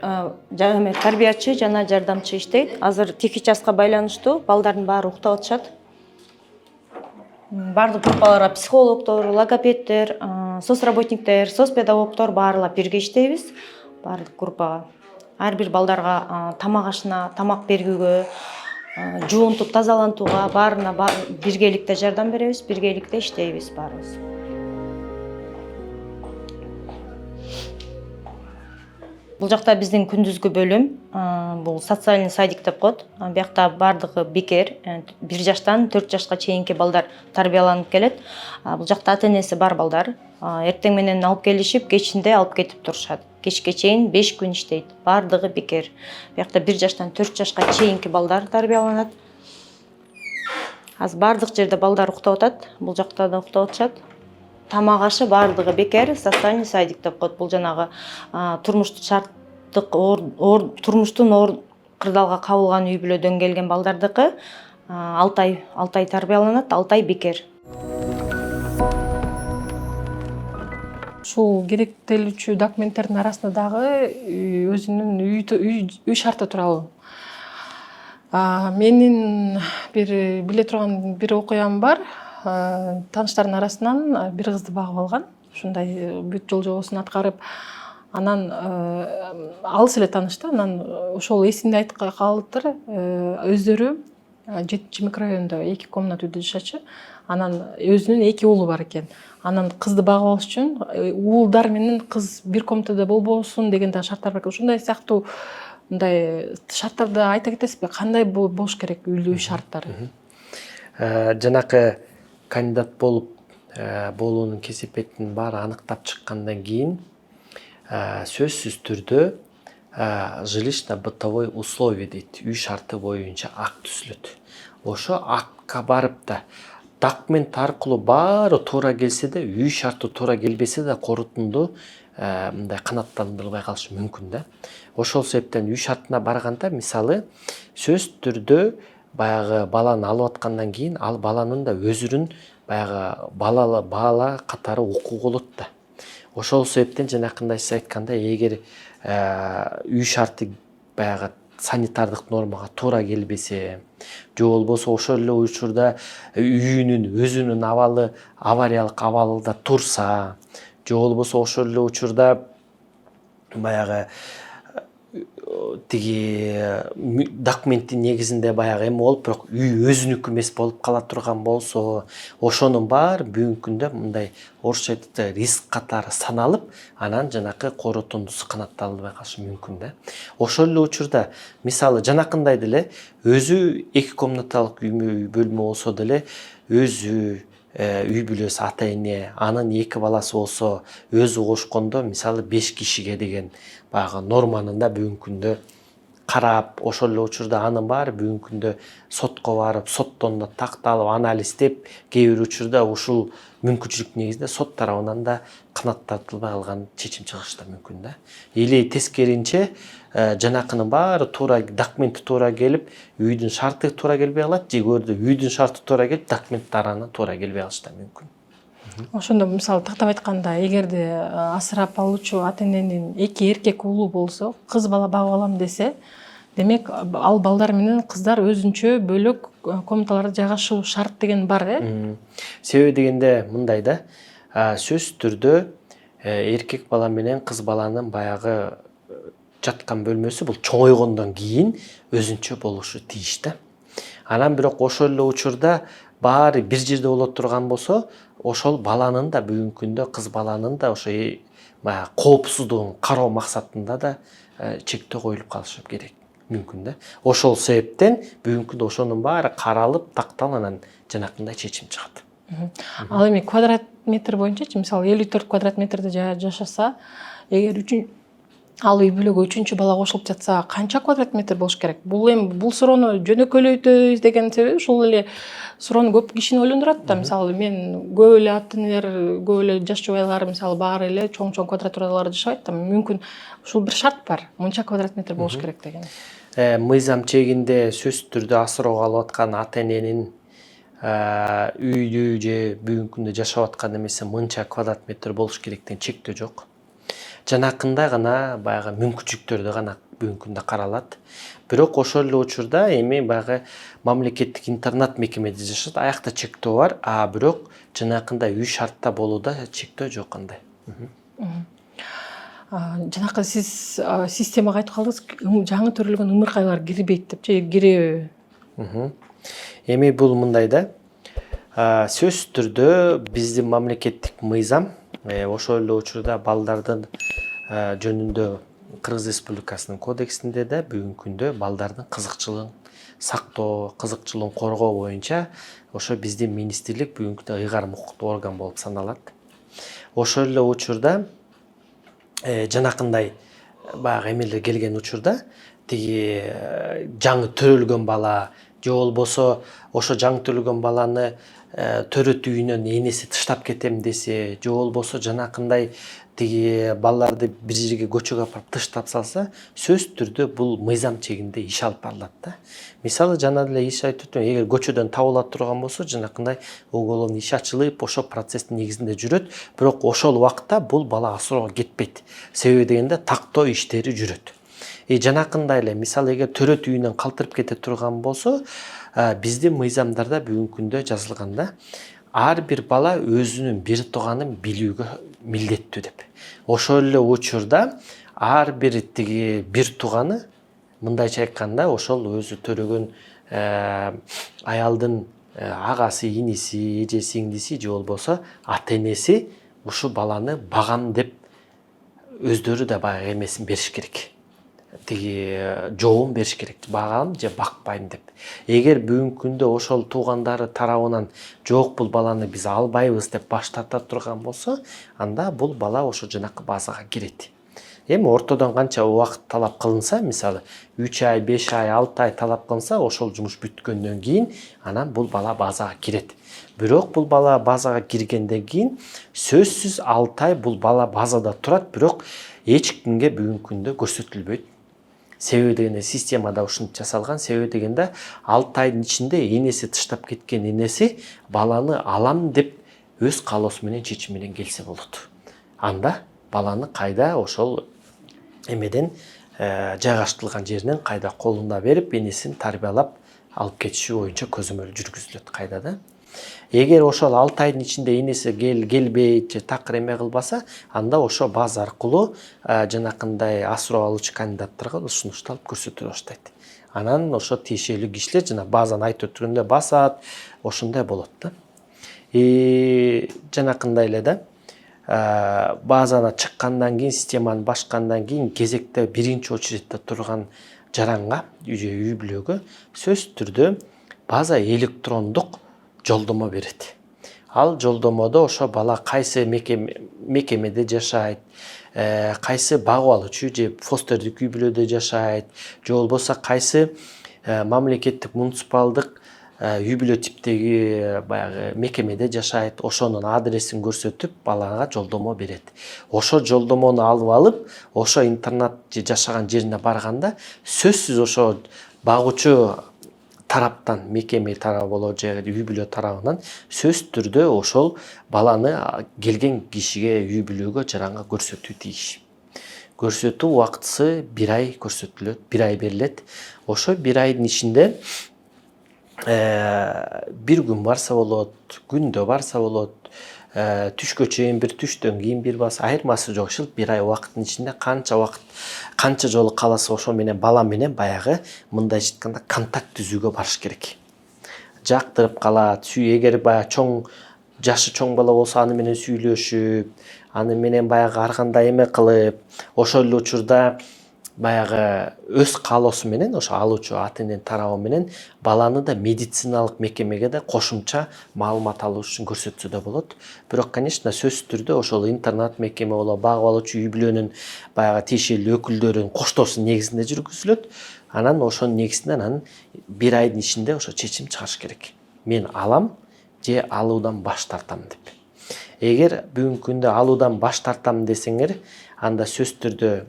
тарбиячы жана жардамчы иштейт. Азыр техническа байланыштуу балдардын баары уктап атышат. Бардык группаларга психологдор, логопеддер, соцработниктер, соцпедагогдор баарлап бирге иштейбиз. Бардык группага. Ар бир балдарга тамак ашына, тамак бергүгө, жуунтуп тазалантууга баарына биргеликте жардам беребиз, биргеликте иштейбиз баарыбыз. Бул жакта биздин күндүзгү бөлүм, бул социальный садик деп коет. Биякта бардыгы бекер, 1 жаштан 4 жашка чейинки балдар тарбияланып келет. Бул жакта ата-энеси бар балдар. Эртең менен алып келишип, кечинде алып кетип турушат. Кечке чейин 5 күн иштейт. Бардыгы бекер. Биякта 1 жаштан 4 жашка чейинки балдар тарбияланат. Азыр бардык жерде балдар уктап атат. Бул жакта да уктап атышат. Тамак ашы бардыгы бекер, социальный садик деп коет. Бул жанагы турмуштун оор кырдаалга кабылган үй бүлөдөн келген балдардыкы 6 ай тарбияланат, 6 ай бекер. Ушул керектелүүчү документтердин арасында дагы өзүнүн үй шарты тууралуу. Менин бир биле турган бир окуям бар. Тааныштардын арасынан бир кызды багып алган. Ушундай бүт жол жобосун аткарып, анан алыс эле таанышты. Анан ошол эсинде айткан калыптыр. Өздөрү 7 микрорайондо 2 комната үйдө жашачу. Анан өзүнүн 2 уулу бар экен. Анан кызды багып алыш үчүн уулдар менен кыз бир комнатада болбосун деген да шарттар бар. Ушундай сыяктуу мындай шарттарды айта кетесизби? Кандай болуш керек үй шарттары? Жанакы кандидат болуунун кесепетин баары аныктап чыккандан кийин сөзсүз түрдө жилищно-бытовой условие дейт. Үй шарты боюнча акт түзүлөт. Ошо актка барып да документ аркылуу баары туура келсе да, үй шарты туура келбесе да корутунду мындай канааттандырылбай калышы мүмкүн да. Ошол себептен үй шартына барганда мисалы сөз түрдө баягы баланы алып аткандан кийин ал баланын да өзүнүн баягы бала катары укугу болот да. Ошол себептен жанакындай сиз айткандай, эгер үй шарты баягы санитардык нормага туура келбесе, же болбосо ошол эле учурда үйүнүн өзүнүн абалы авариялык абалда турса, же болбосо ошол эле учурда баягы тиги документтин негизинде баягы эме болуп, бирок үй өзүнүкү эмес болуп кала турган болсо, ошонун баары бүгүнкү күндө мындай орусча айтат риск катары саналып, анан жанакы корутундусу канаатталбай калышы мүмкүн да. Ошол эле учурда мисалы жанакындай деле өзү 2 комнаталык үй бөлмө болсо деле өзү үй бүлөсү ата эне анын 2 баласы болсо өзү кошкондо мисалы 5 кишиге деген баягы норманын да бүгүнкү күндө карап, ошол эле учурда анын баары бүгүнкү күндө сотко барып, соттон да такталып, анализдеп, кээ бир учурда ушул мүмкүнчүлүк негизинде сот тарабынан да канааттатылбай калган чечим чыгышы да мүмкүн да. Или тескеринче жанакынын баары туура документи туура келип, үйдүн шарты туура келбей калат, же көрдү үйдүн шарты туура келип, документтарына туура келбей калышы да мүмкүн. Ошондо мисалы тактап айтканда, эгерде асырап алуучу ата эненин 2 эркек уулу болсо, кыз бала багып алам десе, демек ал балдар менен кыздар өзүнчө бөлөк комнаталарда жайгашуу шарт деген бар, Себеби дегенде мындай да, сөзсүз түрдө эркек бала менен кыз баланын баягы жаткан бөлмөсү бул чоңойгондон кийин өзүнчө болушу тийиш да. Анан бирок ошол эле учурда баары бир жерде боло турган болсо, ошол баланын да бүгүнкү күндө кыз баланын да ошо баягы коопсуздугун кароо максатында да чектөө коюлуп калышы керек мүмкүн да. Ошол себептен бүгүнкү күндө ошонун баары каралып, такталып, анан жанакындай чечим чыгат. Ал эми квадрат метр боюнчачы, мисалы 54 квадрат метрде жашаса, эгер ал үй бүлөгө 3-чү бала кошулуп жатса, канча квадрат метр болуш керек? Бул суроону жөнөкөйлөйтөбүз деген себеби ушул эле суроону көп кишини ойлондурат да. Мисалы мен көп эле ата энелер, көп эле жаш жубайлар мисалы баары эле чоң квадратураларда жашабайт да. Мүмкүн ушул бир шарт бар. Мынча квадрат метр болуш керек деген. Мыйзам чегинде сөзсүз түрдө асыроого алып аткан ата эненин үйдү же бүгүнкү күндө жашап аткан эмеси мынча квадрат метр болуш керек деген чектөө жок. Жанакындай гана баягы мүмкүнчүлүктөрдө гана бүгүнкү күндө каралат. Бирок ошол эле учурда эми баягы мамлекеттик интернат мекемеде жашашат, аякта чектөө бар, бирок жанакындай үй шартта болууда чектөө жок андай. Жанакы сиз системага айтып калдыңыз, жаңы төрөлгөн ымыркайлар кирбейт деп, же киреби? Эми бул мындай да, сөзсүз түрдө биздин мамлекеттик мыйзам ошол эле учурда балдардын жөнүндө Кыргыз Республикасынын кодексинде да бүгүнкү күндө балдардын кызыкчылыгын сактоо, кызыкчылыгын коргоо боюнча ошо биздин министрлик бүгүнкү күндө ыйгарым укуктуу орган болуп саналат. Ошол эле учурда жанакындай баягы эмелер келген учурда тиги жаңы төрөлгөн бала же болбосо ошо жаңы төрөлгөн баланы төрөт үйүнөн энеси тыштап кетем десе, же болбосо жанакындай тиги балаларды бир жерге көчөгө апарып тыштап салса, сөзсүз түрдө бул мыйзам чегинде иш алып барылат да. Мисалы жана деле иш айтып өттүм, эгер көчөдөн табыла турган болсо, жанакындай уголовный иш ачылып, ошол процесстин негизинде жүрөт, бирок ошол убакта бул бала асыроого кетпейт. Себеби дегенде тактоо иштери жүрөт. Жанакындай эле мисалы эгер төрөт үйүнөн калтырып кете турган болсо, биздин мыйзамдарда бүгүнкү күндө жазылганда ар бир бала өзүнүн бир тууганын билүүгө милдеттүү деп. Ошол эле учурда ар бир тиги бир тууганы мындайча айтканда ошол өзү төрөгөн аялдын агасы, иниси, эже, сиңдиси же болбосо ата энеси ушул баланы багам деп өздөрү да баягы эмесин бериш керек. Тиги жообун бериш керек, багам же бакпайм деп. Эгер бүгүнкү күндө ошол туугандары тарабынан жок бул баланы биз албайбыз деп баш тарта турган болсо, анда бул бала ошо жанакы базага кирет. Эми ортодон канча убакыт талап кылынса, мисалы 3 ай, 5 ай, 6 ай талап кылынса, ошол жумуш бүткөндөн кийин анан бул бала базага кирет. Бирок бул бала базага киргенден кийин сөзсүз 6 ай бул бала базада турат, бирок эч кимге бүгүнкү күндө көрсөтүлбөйт. Себеби дегенде системада ушинтип жасалган. Себеби дегенде 6 айдын ичинде энеси тыштап кеткен энеси баланы алам деп өз каалоосу менен чечим менен келсе болот. Анда баланы кайда ошол эмеден жайгаштырылган жеринен кайда колуна берип энесин тарбиялап алып кетиши боюнча көзөмөл жүргүзүлөт кайда да. Эгер ошол 6 айдын ичинде энеси келбейт же такыр эме кылбаса, анда ошо база аркылуу жанакындай асыроо алуучу кандидаттарга сунушталып көрсөтүлө баштайт. Анан ошо тиешелүү кишилер жана базаны айтып өткөндөй басат, ошондой болот да. Жанакындай эле да, базана чыккандан кийин, системаны башкандан кийин кезекте биринчи очередте турган жаранга, үй бүлөгө сөзсүз түрдө база электрондук жолдомо берет. Ал жолдомодо ошо бала кайсы мекемеде жашайт, кайсы багып алуучу же фостердик үй бүлөдө жашайт, же болбосо кайсы мамлекеттик муниципалдык үй бүлө типтеги баягы мекемеде жашайт, ошонун адресин көрсөтүп балага жолдомо берет. Ошо жолдомону алып алып, ошо интернат же жашаган жерине барганда сөзсүз ошо багуучу тараптан, мекеме тарабы болобу же үй бүлө тарабынан сөзсүз түрдө ошол баланы келген кишиге, үй бүлөгө, жаранга көрсөтүү тийиш. Көрсөтүү убактысы 1 ай көрсөтүлөт, 1 ай берилет. Ошо 1 айдын ичинде 1 күн барса болот, күндө барса болот, түшкө чейин бир, түштөн кийин бир барса, айырмасы жок. 1 ай убакыттын ичинде канча жолу кааласа ошо менен бала менен баягы мындайча айтканда контакт түзүүгө барыш керек. Жактырып калат, эгер баягы жашы чоң бала болсо аны менен сүйлөшүп, аны менен баягы ар кандай эме кылып, ошол эле учурда баягы өз каалоосу менен ошо алуучу ата эненин тарабы менен баланы да медициналык мекемеге да кошумча маалымат алыш үчүн көрсөтсө да болот. Бирок, конечно, сөзсүз түрдө ошол интернат мекеме болобу, багып алуучу үй бүлөнүн баягы тиешелүү өкүлдөрүнүн коштоосу негизинде жүргүзүлөт. Анан ошонун негизинде 1 айдын ичинде ошо чечим чыгарыш керек. Мен алам же алуудан баш тартам деп. Эгер бүгүнкү күндө алуудан баш тартам десеңер, анда сөзсүз түрдө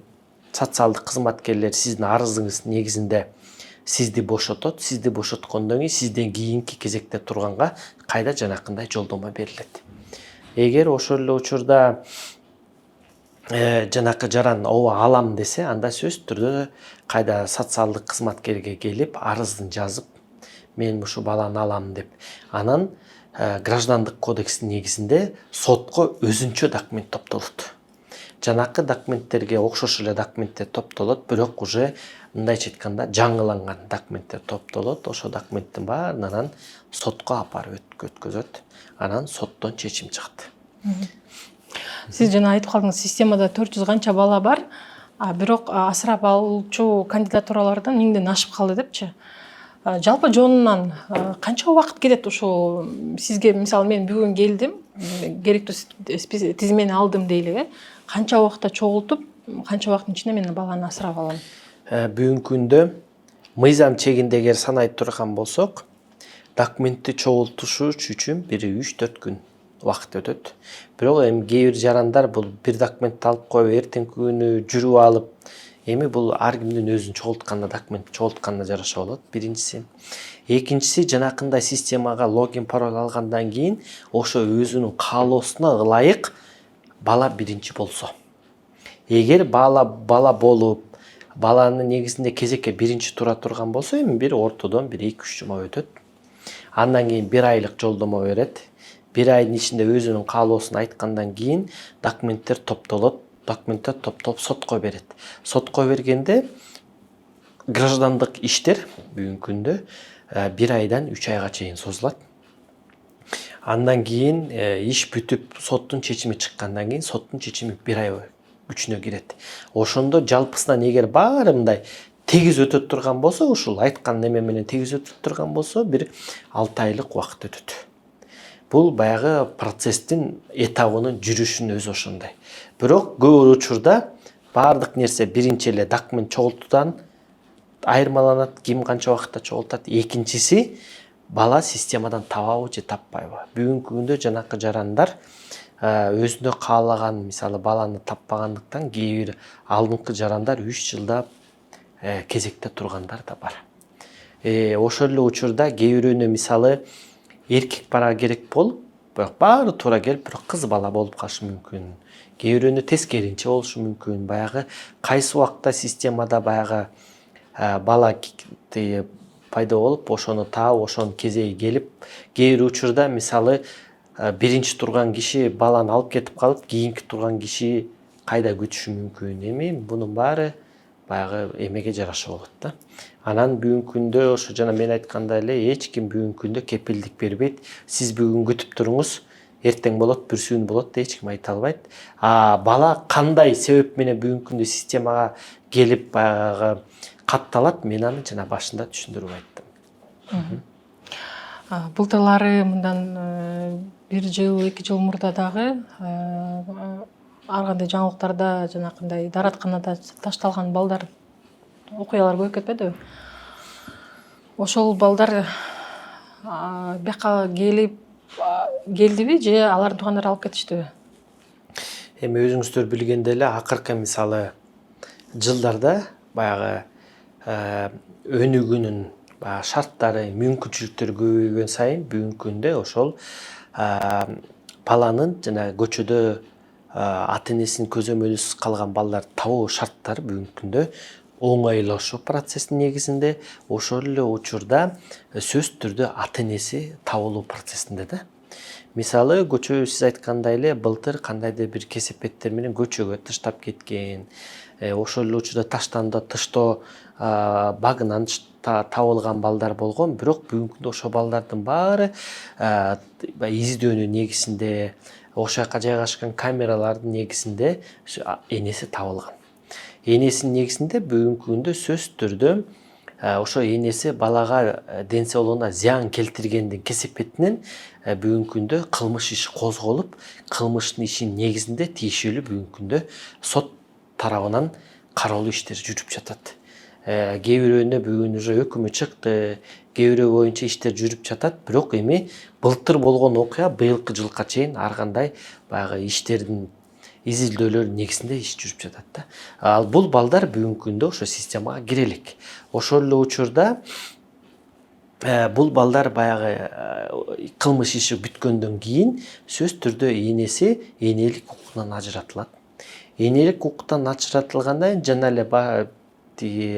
социалдык кызматкерлер сиздин арызыңыз негизинде сизди бошотот. Сизди бошоткондон кийин сизден кийинки кезекте турганга кайда жанакындай жолдомо берилет. Эгер ошол эле учурда жанакы жаран ооба алам десе, анда сөзсүз түрдө кайда социалдык кызматкерге келип арыздын жазып, мен ушу баланы алам деп, анан граждандык кодекстин негизинде сотко өзүнчө документ топтолот. Жанакы документтерге окшош эле документтер топтолот, бирок уже мындайча айтканда жаңыланган документтер топтолот. Ошо документтин баарын анан сотко апарып өткөзөт. Анан соттон чечим чыгат. Сиз жана айтып калдыңыз, системада 400 канча бала бар, бирок асырап алуучу кандидатуралардан 1000ден ашып калды депчи. Жалпы жонунан канча убакыт кетет ушул сизге? Мисалы, мен бүгүн келдим, керектүү тизмени алдым дейлиги. Канча убакытта чогултуп, канча убакыттын ичинде мен баланы асырап алам? Бүгүнкү күндө мыйзам чегинде эгер санай турган болсок, документти чогултуш үчүн 3-4 күн убакыт өтөт. Бирок эми кээ бир жарандар бул бир документти алып коюп, эртеңки күнү жүрүп алып, эми бул ар кимдин өзүн документ чогултканына жараша болот, биринчиси. Экинчиси, жанакындай системага логин, пароль алгандан кийин ошо өзүнүн каалоосуна ылайык бала биринчи болсо. Эгер бала болуп, баланы негизинде кезекке биринчи тура турган болсо, эми бир ортодон 1-2-3 жума өтөт. Андан кийин 1 айлык жолдомо берет. 1 айдын ичинде өзүнүн каалоосун айткандан кийин документтер топтолот. Документтер топтолуп сотко берет. Сотко бергенде граждандык иштер бүгүнкү күндө 1 айдан 3 айга чейин созулат. Андан кийин иш бүтүп, соттун чечими чыккандан кийин соттун чечими 1 ай күчүнө кирет. Ошондо жалпысынан эгер баары мындай тегиз өтөт турган болсо, ушул айткан неме менен тегиз өтөт турган болсо, бир 6 айлык убакыт өтөт. Бул баягы процесстин этабынын жүрүшүнүн өзү ошондой. Бирок көп учурда баардык нерсе биринчи эле документ чогултуудан айырмаланат, ким канча убакытта чогултат. Экинчиси, бала системадан табабы же таппайбы. Бүгүнкү күндө жанакы жарандар өзүнө каалаган, мисалы, баланы таппагандыктан кээ бир алдыңкы жарандар 3 жылда кезекте тургандар да бар. Ошол эле учурда кээ бирөөнө, мисалы, эркек бала керек болуп, бирок баары туура келип, бирок кыз бала болуп калышы мүмкүн. Кээ бирөөнө тескеринче болушу мүмкүн. Баягы кайсы убакта системада баягы бала пайда болуп, ошону таап, ошонун кезеги келип, кээ бир учурда, мисалы, биринчи турган киши баланы алып кетип калып, кийинки турган киши кайда күтүшү мүмкүн. Эми бунун баары баягы эмеге жараша болот да. Анан бүгүнкү күндө ошо жана мен айткандай эле, эч ким бүгүнкү күндө кепилдик бербейт. Сиз бүгүн күтүп туруңуз, эртең болот, бүрсүүн болот деп эч ким айта албайт. Бала кандай себеп менен бүгүнкү күндө системага келип баягы катталат, мен аны жана башында түшүндүрүп айттым. Былтырлары мындан 1 жыл 2 жыл мурда дагы ар кандай жаңылыктарда жанакындай дааратканада ташталган балдар окуялар көбөйүп кетпедиби? Ошол балдар бияка келдиби же алардын туугандары алып кетиштиби? Эми өзүңүздөр билгендей эле акыркы мисалы жылдарда баягы өнүгүүнүн баягы шарттары, мүмкүнчүлүктөрү көбөйгөн сайын бүгүнкү күндө ошол баланын жана көчөдө ата энесинин көзөмөлүсүз калган балдарды табуу шарттары бүгүнкү күндө оңойлошуу процесстин негизинде, ошол эле учурда сөзсүз түрдө ата энеси табылуу процессинде да. Мисалы көчө сиз айткандай эле былтыр кандайдыр бир кесепеттер менен көчөгө таштап кеткен, ошол эле учурда таштандо тыштоо багынан табылган балдар болгон, бирок бүгүнкү күндө ошол балдардын баары издөөнүн негизинде, ошол жака жайгашкан камералардын негизинде энеси табылган. Энесинин негизинде бүгүнкү күндө сөзсүз түрдө ошо энеси балага ден соолугуна зыян келтиргендин кесепетинен бүгүнкү күндө кылмыш иши козголуп, кылмыштын ишинин негизинде тиешелүү бүгүнкү күндө сот тарабынан кароолуу иштер жүрүп жатат. Кээ бирөөнө бүгүн уже өкүмү чыкты, кээ бирөө боюнча иштер жүрүп жатат, бирок эми былтыр болгон окуя быйылкы жылга чейин ар кандай баягы иштердин изилдөөлөр негизинде иш жүрүп жатат да. Ал бул балдар бүгүнкү күндө ошо системага кире элек. Ошол эле учурда бул балдар баягы кылмыш иши бүткөндөн кийин сөзсүз түрдө энеси энелик укугунан ажыратылат. Энелик укуктан ажыратылгандан кийин жана эле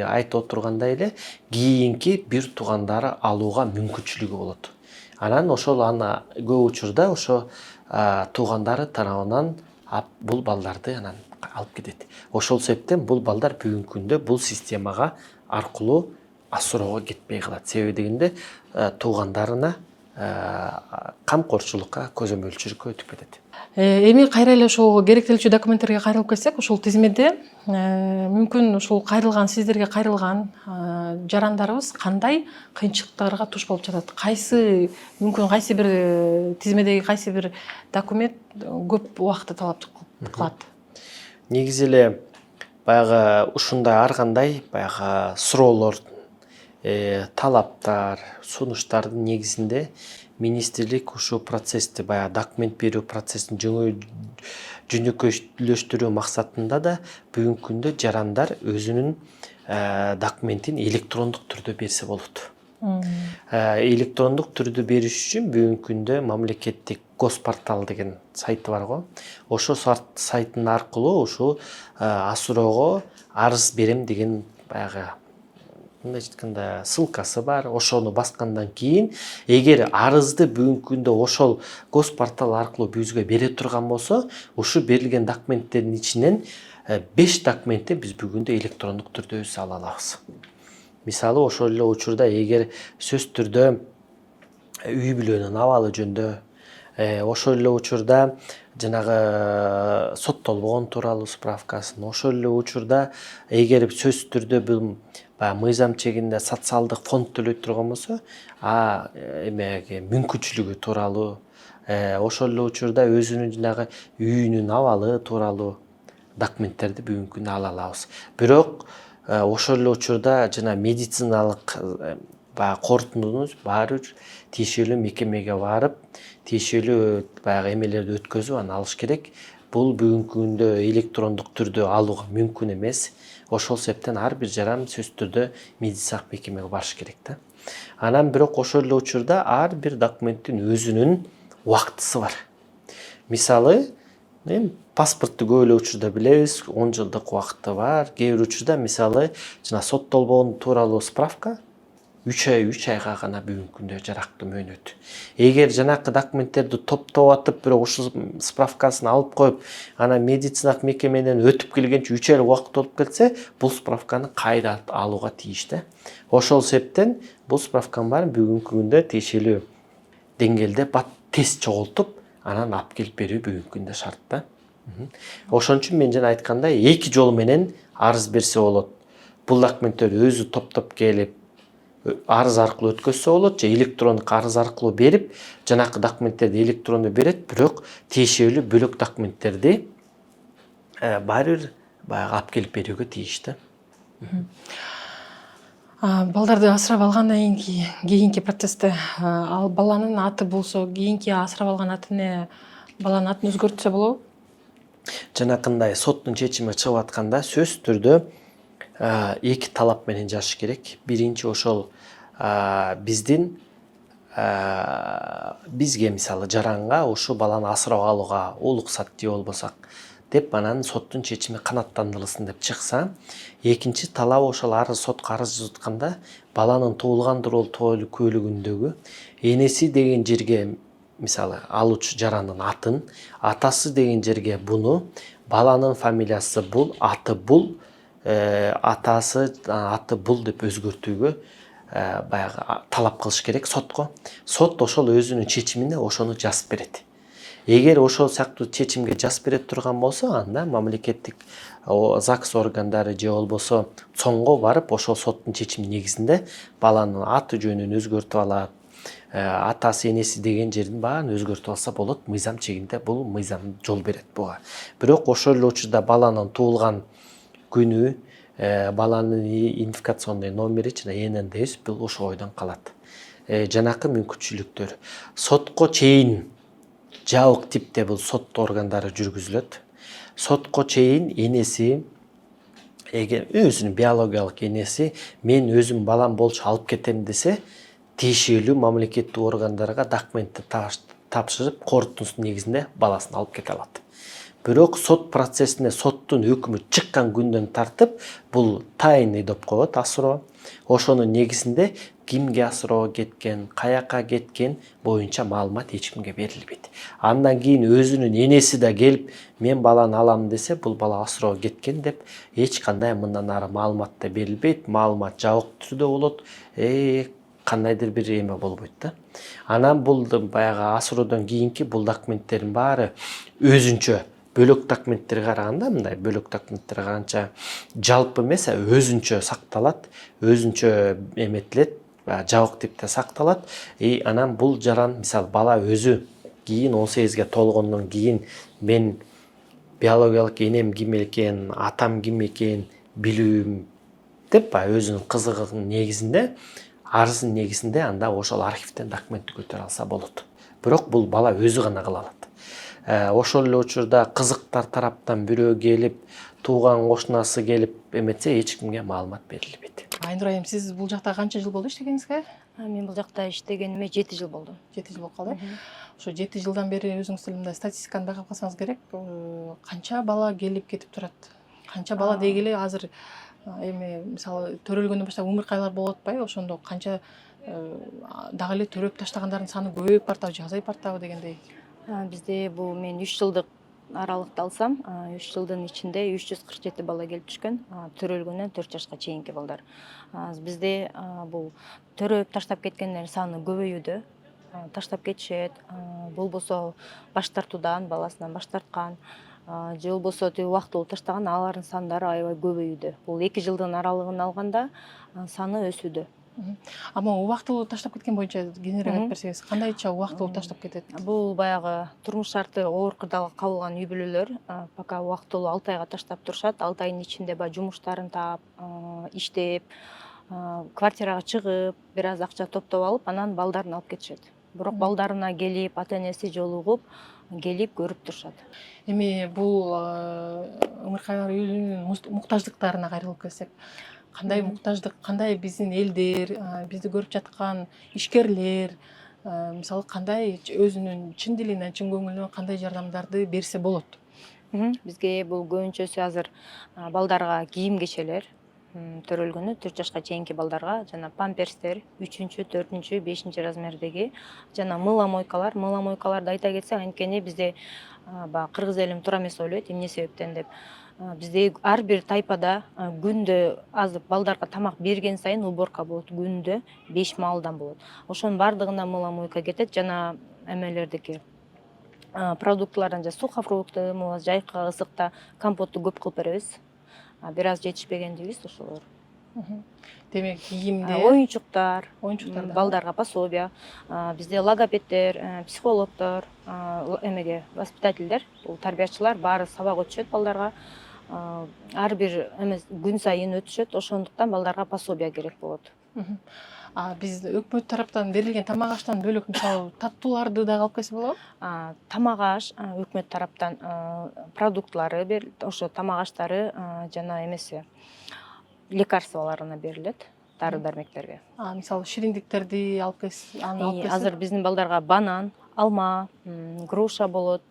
айтып отургандай эле кийинки бир туугандары алууга мүмкүнчүлүгү болот. Анан ошол көп учурда ошо туугандары тарабынан бул балдарды анан алып кетет. Ошол себептен бул балдар бүгүнкү күндө бул системага аркылуу асуроого кетпей калат. Себеби дегенде туугандарына камкорчулукка, көзөмөлчүлүккө өтүп кетет. Эми кайра эле ошол керектелүүчү документтерге кайрылып келсек, ошол тизмеде мүмкүн ошол сиздерге кайрылган жарандарыбыз кандай кыйынчылыктарга туш болуп жатат? Мүмкүн кайсы бир тизмедеги кайсы бир документ көп убакытты талап кылат? Негизи эле баягы ушундай ар кандай баягы суроолор, талаптар, сунуштардын негизинде министрлик ушул процессти баягы документ берүү процессин жөнөкөйлөштүрүү максатында да бүгүнкү күндө жарандар өзүнүн документин электрондук түрдө берсе болот. Электрондук түрдө бериш үчүн бүгүнкү күндө мамлекеттик госпортал деген сайты бар го. Ошол сайттын аркылуу ушул асуроого арыз берем деген баягы мындай айтканда ссылкасы бар. Ошону баскандан кийин эгер арызды бүгүнкү күндө ошол госпортал аркылуу бизге бере турган болсо, ушу берилген документтердин ичинен 5 документти биз бүгүндө электрондук түрдө өзүбүз ала алабыз. Мисалы ошол эле учурда эгер сөзсүз түрдө үй бүлөнүн абалы жөнүндө, ошол эле учурда жанагы соттолбогон тууралуу справкасын, ошол эле учурда эгер сөзсүз түрдө бул мыйзам чегинде социалдык фонд төлөй турган болсо, эмеге мүмкүнчүлүгү тууралуу, ошол эле учурда өзүнүн жанагы үйүнүн абалы тууралуу документтерди бүгүнкү күндө ала алабыз. Бирок ошол эле учурда жана медициналык корутундуңуз баары тиешелүү мекемеге барып, тиешелүү баягы эмелерди өткөзүп аны алыш керек. Бул бүгүнкү күндө электрондук түрдө алууга мүмкүн эмес. Ошол себептен ар бир жаран сөзсүз түрдө медициналык мекемеге барыш керек да. Анан бирок ошол эле учурда ар бир документтин өзүнүн убактысы бар. Мисалы, паспортту көп эле учурда билебиз, 10 жылдык убакыты бар. Кээ бир учурда мисалы, жана соттолбогон тууралуу справка 3 айга гана бүгүнкү күндө жарактуу мөөнөт. Эгер жанакы документтерди топтоп атып, бирок ушул справкасын алып коюп, анан медициналык мекеменен өтүп келгенче 3 ай убакыт болуп кетсе, бул справканы кайра алууга тийиш да. Ошол себептен бул справканын баарын бүгүнкү күндө тиешелүү деңгээлде тест чогултуп, анан алып келип берүү бүгүнкү күндө шарт да. Ошон үчүн мен жана айткандай 2 жол менен арыз берсе болот. Бул документтер өзү топтоп келип, арыз аркылуу өткөзсө болот же электрондук арыз аркылуу берип жанакы документтерди электрондо берет, бирок тиешелүү бөлөк документтерди баары бир баягы алып келип берүүгө тийиш да. Балдарды асырап алгандан кийинки процессте ал баланын аты болсо, кийинки асырап алган ата эне баланын атын өзгөртсө болобу? Жанакындай соттун чечими чыгып атканда сөзсүз түрдө эки талап менен жазыш керек. Биринчи ошол бизге мисалы жаранга ушул баланы асырап алууга уруксат же болбосо деп анан соттун чечими канааттандырылсын деп чыкса, экинчи талап ошол сотко арыз жазатканда баланын туулган туралы куәлүгүндөгү энеси деген жерге мисалы алуучу жарандын атын, атасы деген жерге буну, баланын фамилиясы бул, аты бул, атасы аты бул деп өзгөртүүгө баягы талап кылыш керек сотко. Сот ошол өзүнүн чечимине ошону жазып берет. Эгер ошол сыяктуу чечимге жазып бере турган болсо, анда мамлекеттик ЗАГС органдары же болбосо цоңго барып ошол соттун чечими негизинде баланын аты жөнүн өзгөртүп алат, атасы энеси деген жердин баарын өзгөртүп алса болот. Мыйзам чегинде бул мыйзам жол берет буга. Бирок ошол эле учурда баланын туулган күнү, баланын идентификационный номери жана ННДС бул ошол ойдон калат. Жанакы мүмкүнчүлүктөр сотко чейин жабык типте бул сот органдары жүргүзүлөт. Сотко чейин энеси, эгер өзүнүн биологиялык энеси мен өзүм балам болчу алып кетем десе, тиешелүү мамлекеттик органдарга документти тапшырып, корутундун негизинде баласын алып кете алат. Бирок сот процессине соттун өкүмү чыккан күндөн тартып бул тайный деп коет асыроо. Ошонун негизинде кимге асыроого кеткен, каяка кеткен боюнча маалымат эч кимге берилбейт. Андан кийин өзүнүн энеси да келип мен баланы алам десе, бул бала асыроого кеткен деп эч кандай мындан ары маалымат да берилбейт. Маалымат жабык түрдө болот. Кандайдыр бир эме болбойт да. Анан бул баягы асыроодон кийинки бул документтердин баары өзүнчө бөлөк документтерге караганда, мындай бөлөк документтерге караганда жалпы эмес, өзүнчө сакталат, өзүнчө эметилет, жабык типте сакталат. Анан бул жаран, мисалы бала өзү кийин 18ге толгондон кийин мен биологиялык энем ким экен, атам ким экен билүүм деп өзүнүн кызыгынын негизинде, арыздын негизинде анда ошол архивден документти көтөрө алса болот. Бирок бул бала өзү гана кыла алат. Ошол эле учурда кызыктар тараптан бирөө келип, тууган кошунасы келип эметсе, эч кимге маалымат берилбейт. Айнур айым, сиз бул жакта канча жыл болду иштегениңизге? Мен бул жакта иштегениме 7 жыл болду. 7 жыл болуп калды. Ошо 7 жылдан бери өзүңүз мындай статистиканы байкап калсаңыз керек, канча бала келип кетип турат? Канча бала дегеле азыр эми мисалы төрөлгөндөн баштап умуркайлар болуп атпайбы? Ошондо канча дагы эле төрөп таштагандардын саны көбөйүп бартабы же азайып бартабы дегендей. Бизде бул мен 3 жылдык аралыкты алсам, 3 жылдын ичинде 347 бала келип түшкөн, төрөлгөндөн 4 жашка чейинки балдар. Бизде бул төрөп таштап кеткендердин саны көбөйүүдө. Таштап кетишет, болбосо баш тартуудан, баласынан баш тарткан, же болбосо убактылуу таштаган, алардын сандары аябай көбөйүүдө. Бул 2 жылдын аралыгын алганда саны өсүүдө. Ама убактылуу таштап кеткен боюнча кеңирээк айтып берсеңиз, кандайча убактылуу таштап кетет? Бул баягы турмуш шарты оор кырдаалга кабылган үй бүлөлөр пока убактылуу 6 айга таштап турушат. 6 айдын ичинде баягы жумуштарын таап, иштеп, квартирага чыгып, бир аз акча топтоп алып, анан балдарын алып кетишет. Бирок балдарына келип, ата энеси жолугуп, келип көрүп турушат. Эми бул умуркайлар үйүнүн муктаждыктарына кайрылып келсек, кандай муктаждык, кандай биздин элдер, бизди көрүп жаткан ишкерлер, мисалы кандай өзүнүн чын дилинен, чын көңүлүнөн кандай жардамдарды берсе болот? Бизге бул көбүнчөсү азыр балдарга кийим кечелер, төрөлгөнү 4 жашка чейинки балдарга жана памперстер 3-чү, 4-чү, 5-чи размердеги жана мыла-мойкаларды айта кетсек, анткени бизде кыргыз элим туура эмес ойлойт, эмне себептен деп. Бизде ар бир тайпада күндө азыр балдарга тамак берген сайын уборка болот, күндө 5 маалдан болот. Ошонун бардыгына мыла-мойка кетет жана эмелердики продуктылардан сухофрукты, жайкы ысыкта компотту көп кылып беребиз. Бир аз жетишпегендигибиз ошолор. Демек кийимде оюнчуктар, оюнчуктар да балдарга пособия, бизде логопедтер, психологдор, эмеге воспитательдер, бул тарбиячылар баары сабак өтүшөт балдарга. Ар бир эмес күн сайын өтүшөт, ошондуктан балдарга пособия керек болот. Биз өкмөт тараптан берилген тамак аштан бөлөк мисалы таттууларды дагы алып келсе болобу? Тамак аш өкмөт тараптан продуктлары берилет, ошо тамак аштары жана эмеси лекарстволоруна берилет, дары дармектерге. Мисалы шириндиктерди алып келсе, Азыр биздин балдарга банан, алма, груша болот,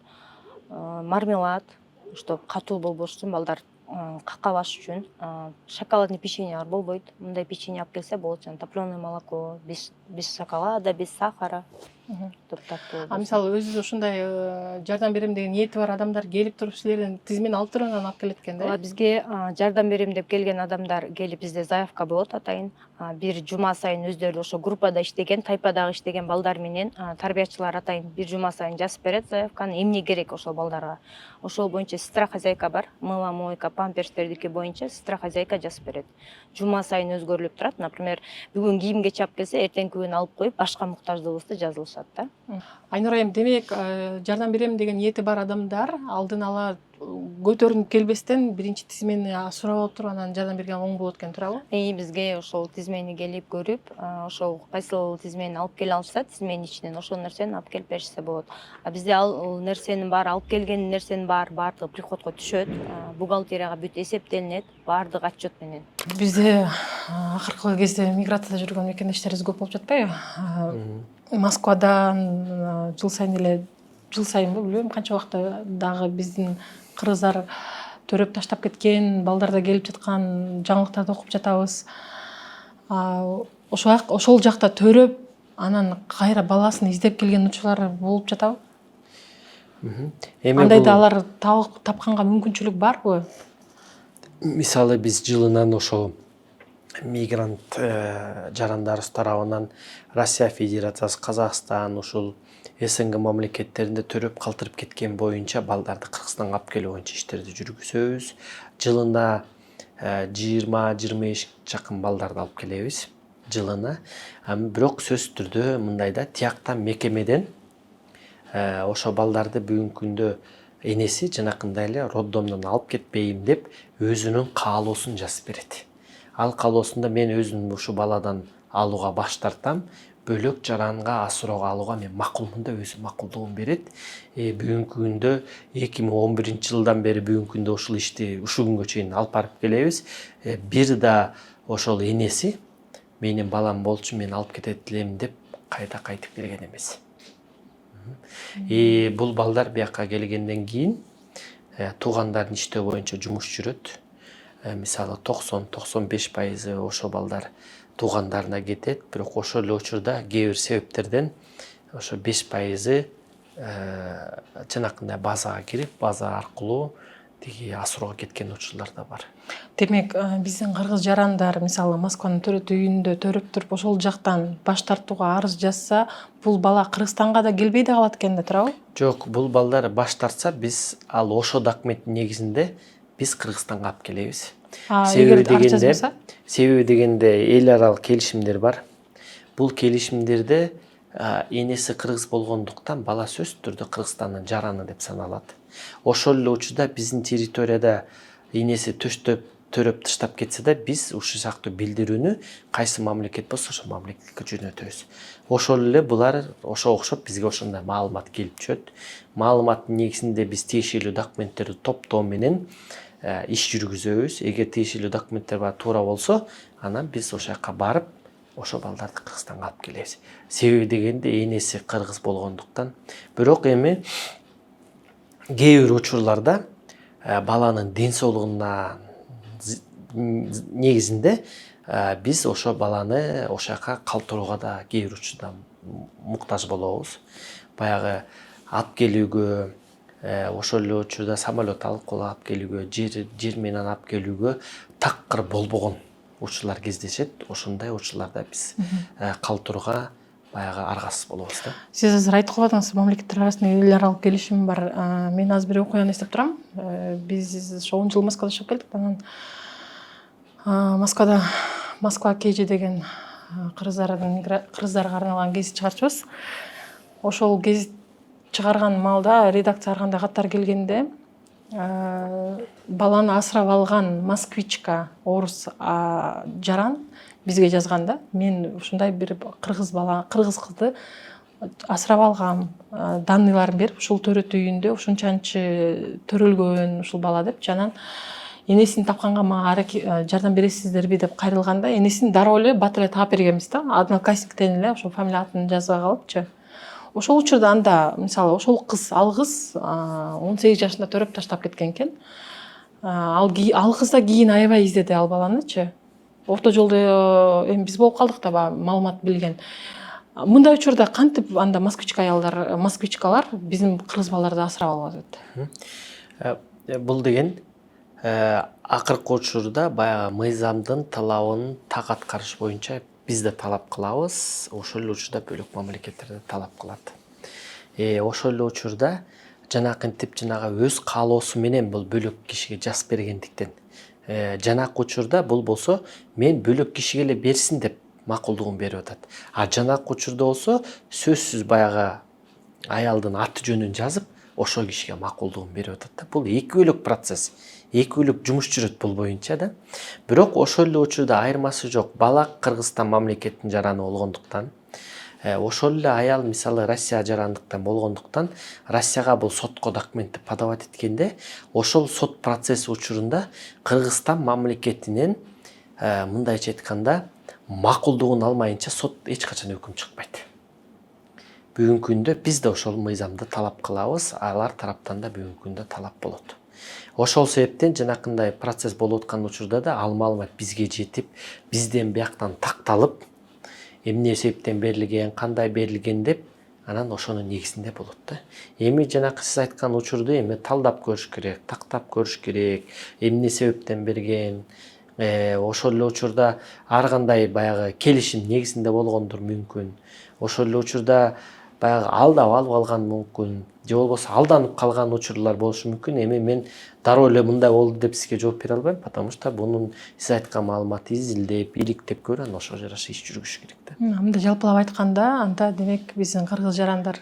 мармелад, чтоб катуу болбош үчүн балдар какабаш үчүн шоколадный печеньелер болбойт. Мындай печенье алып келсе болот, жана топлёное молоко, без шоколада, без сахара. Мисалы өзү ушундай жардам берем деген ниети бар адамдар келип туруп силердин тизмен алып туруп анан алып келет экен да? Бизге жардам берем деп келген адамдар келип бизде заявка болот атайын. Бир жума сайын өздөрү ошо группада иштеген, тайпадагы иштеген балдар менен тарбиячылар атайын бир жума сайын жазып берет заявканы, эмне керек ошол балдарга. Ошол боюнча сестра хозяйка бар, мыла, мойка, памперстердики боюнча сестра хозяйка жазып берет. Жума сайын өзгөрүлүп турат. Например, бүгүн кийим чап келсе, эртеңки күнү алып коюп, башка муктаждыгыбызды жазылышат да. Айнура айым, демек жардам берем деген ниети бар адамдар алдын ала көтөрүнүп келбестен биринчи тизмени сурап алып туруп анан жардам берген оң болот экен, туурабы? Бизге ошол тизмени келип көрүп, ошол кайсыл тизмени алып келе алышса, тизменин ичинен ошол нерсени алып келип беришсе болот. Бизде ал нерсенин баары, алып келген нерсенин баардыгы приходко түшөт, бухгалтерияга бүт эсептелинет, баардыгы отчет менен. Бизде акыркы кезде миграцияда жүргөн мекендештерибиз көп болуп жатпайбы? Москвадан жыл сайынбы билбейм канча убакта дагы биздин кыргыздар төрөп таштап кеткен, балдар да келип жаткан жаңылыктарды окуп жатабыз. Ошол жакта төрөп, анан кайра баласын издеп келген учурлар болуп жатабы? Андайда алар тапканга мүмкүнчүлүк барбы? Мисалы биз жылынан ошол мигрант жарандарыбыз тарабынан Россия Федерациясы, Казакстан, ушул СНГ мамлекеттеринде төрөп калтырып кеткен боюнча балдарды Кыргызстанга алып келүү боюнча иштерди жүргүзөбүз. Жылына 20-25 чакын балдарды алып келебиз жылына. Бирок сөзсүз түрдө мындайда тияктан мекемеден ошо балдарды бүгүнкү күндө энеси жанакындай эле роддомдон алып кетпейм деп өзүнүн каалоосун жазып берет. Ал каалоосунда мен өзүм ушу баладан алууга баш тартам, бөлөк жаранга асыроого алууга мен макулмун деп өзү макулдугун берет. Бүгүнкү күндө 2011 жылдан бери бүгүнкү күндө ушул ишти ушул күнгө чейин алып барып келебиз. Бир да ошол энеси менин балам болчу, мен алып кетет элем деп кайта кайтып келген эмес. Бул балдар бияка келгенден кийин туугандарын иштөө боюнча жумуш жүрөт. Мисалы 90-95% ошо балдар туугандарына кетет, бирок ошол эле учурда кээ бир себептерден ошо 5% жанакындай базага кирип, база аркылуу тиги асыроого кеткен учурлар да бар. Демек, биздин кыргыз жарандар мисалы Москванын төрөт үйүндө төрөп туруп ошол жактан баш тартууга арыз жазса, бул бала Кыргызстанга да келбей да калат экен да, туурабы? Жок, бул балдар баш тартса, биз ал ошо документтин негизинде биз Кыргызстанга алып келебиз. Себеби дегенде эл аралык келишимдер бар. Бул келишимдерде энеси кыргыз болгондуктан бала сөзсүз түрдө Кыргызстандын жараны деп саналат. Ошол эле учурда биздин территорияда энеси төрөп таштап кетсе да, биз ушул сыяктуу билдирүүнү кайсы мамлекет болсо ошол мамлекетке жөнөтөбүз. Ошол эле булар ошого окшоп бизге ошондой маалымат келип түшөт. Маалыматтын негизинде биз тиешелүү документтерди топтоо менен иш жүргүзөбүз. Эгер тиешелүү документтер бар туура болсо, анан биз ошол жака барып, ошо балдарды Кыргызстанга алып келебиз. Себеби дегенде энеси кыргыз болгондуктан. Бирок эми кээ бир учурларда баланын ден соолугуна негизинде биз ошо баланы ошол жака калтырууга да кээ бир учурда муктаж болобуз. Баягы алып келүүгө, ошол эле учурда самолет алып келүүгө, жер менен алып келүүгө такыр болбогон учурлар кездешет. Ошондой учурларда биз калтырууга баягы аргасыз болобуз да. Сиз азыр айтып калдыңыз, мамлекеттер арасында эл аралык келишим бар. Мен азыр бир окуяны эстеп турам. Биз 10 жыл Москвада жашап келдик. Анан Москвада Москва KG деген кыргыздарга арналган гезит чыгарчыбыз. Ошол гезит чыгарган маалда редакцияга кандай каттар келгенде баланы асырап алган москвичка орус жаран бизге жазган да. Мен ушундай бир кыргыз кызды асырап алгам, данныйларын берип, ушул төрөтүү үйүндө ушунчанчы төрөлгөн ушул бала деп, жанан энесин тапканга мага жардам бересиздерби деп кайрылганда, энесин дароо эле бат эле таап бергенбиз да. Одноклассниктен эле ошо фамилия атын жазып алыпчы. Ошол учурда анда мисалы ошол кыз, ал кыз 18 жашында төрөп таштап кеткен экен. Ал кыз да кийин аябай издеди ал баланычы. Орто жолдо эми биз болуп калдык да маалымат билген. Мындай учурда кантип анда москвичкалар биздин кыргыз балдарды асырап алып атат? Бул деген акыркы учурда баягы мыйзамдын талабын так аткарыш боюнча биз да талап кылабыз, ошол эле учурда бөлөк мамлекеттер да талап кылат. Ошол эле учурда жанакынтип өз каалоосу менен бул бөлөк кишиге жазып бергендиктен жанакы учурда бул болсо мен бөлөк кишиге эле берсин деп макулдугун берип атат. Жанакы учурда болсо сөзсүз баягы аялдын аты жөнүн жазып, ошол кишиге макулдугун берип атат да. Бул эки бөлөк процесс, эки бөлөк жумуш жүрөт бул боюнча да. Бирок ошол эле учурда айырмасы жок. Бала Кыргызстан мамлекетинин жараны болгондуктан, ошол эле аял мисалы Россия жарандыктан болгондуктан, Россияга бул сотко документти подавать эткенде, ошол сот процесси учурунда Кыргызстан мамлекетинин мындайча айтканда макулдугун алмайынча сот эч качан өкүм чыкпайт. Бүгүнкү күндө биз да ошол мыйзамды талап кылабыз, алар тараптан да бүгүнкү күндө талап болот. Ошол себептен жанакындай процесс болуп аткан учурда да ал маалымат бизге жетип, бизден бияктан такталып, эмне себептен берилген, кандай берилген деп, анан ошонун негизинде болот да. Эми жанакы сиз айткан учурду эми талдап көрүш керек, тактап көрүш керек, эмне себептен берген. Ошол эле учурда ар кандай баягы келишим негизинде болгондур мүмкүн. Ошол эле учурда баягы алдап алып алган мүмкүн, же болбосо алданып калган учурлар болушу мүмкүн. Эми мен дароо эле мындай болду деп сизге жооп бере албайм, потому что бунун сиз айткан маалыматты изилдеп, иликтеп көрүп, анан ошого жараша иш жүргүзүш керек да. Мындай жалпылап айтканда, анда демек биздин кыргыз жарандар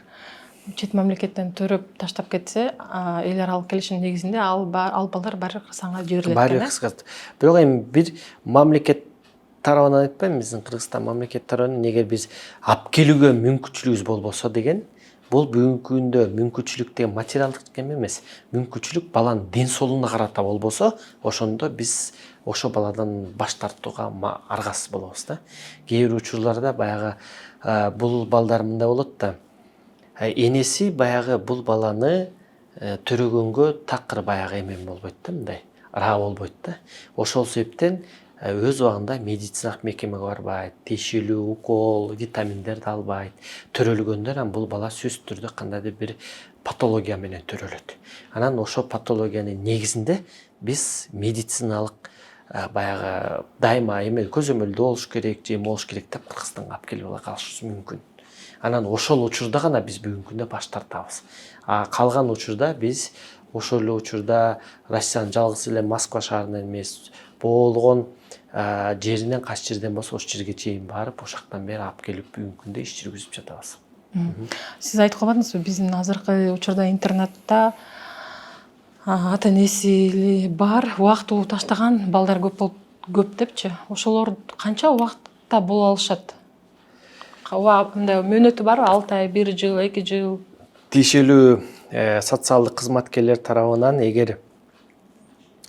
чет мамлекеттен төрөп таштап кетсе, эл аралык келишим негизинде ал балдар баары Кыргызстанга жиберилет. Баары кыскарт. Бирок эми бир мамлекет тарабынан айтпайм, биздин Кыргызстан мамлекет тарабынан эгер биз алып келүүгө мүмкүнчүлүгүбүз болбосо деген, бул бүгүнкү күндө мүмкүнчүлүк деген материалдык эмес, мүмкүнчүлүк баланын ден соолугуна карата болбосо, ошондо биз ошо баладан баш тартууга аргасыз болобуз да. Кээ бир учурларда баягы бул балдар мындай болот да. Энеси баягы бул баланы төрөгөнгө такыр баягы эмен болбойт да, мындай ыраа болбойт да. Ошол себептен өз убагында медициналык мекемеге барбайт, тиешелүү укол, витаминдерди албайт. Төрөлгөндө анан бул бала сөзсүз түрдө кандайдыр бир патология менен төрөлөт. Анан ошол патологиянын негизинде биз медициналык баягы дайыма эме көзөмөлдүү болуш керек, же болуш керек деп Кыргызстанга алып келип ала калышыбыз мүмкүн. Анан ошол учурда гана биз бүгүнкү күндө баш тартабыз. Калган учурда биз ошол эле учурда Россиянын жалгыз эле Москва шаарынан эмес, болгон жеринен кайсы жерден болсо ошол жерге чейин барып, ошоктон бери алып келип бүгүнкү күндө иш жүргүзүп жатабыз. Сиз айтып калбадыңызбы, биздин азыркы учурда интернатта ата энеси бар, убактылуу таштаган балдар көп депчи. Ошолор канча убакытта боло алышат? Мындай мөөнөтү барбы? 6 ай, 1 жыл, 2 жыл? Тиешелүү социалдык кызматкерлер тарабынан эгер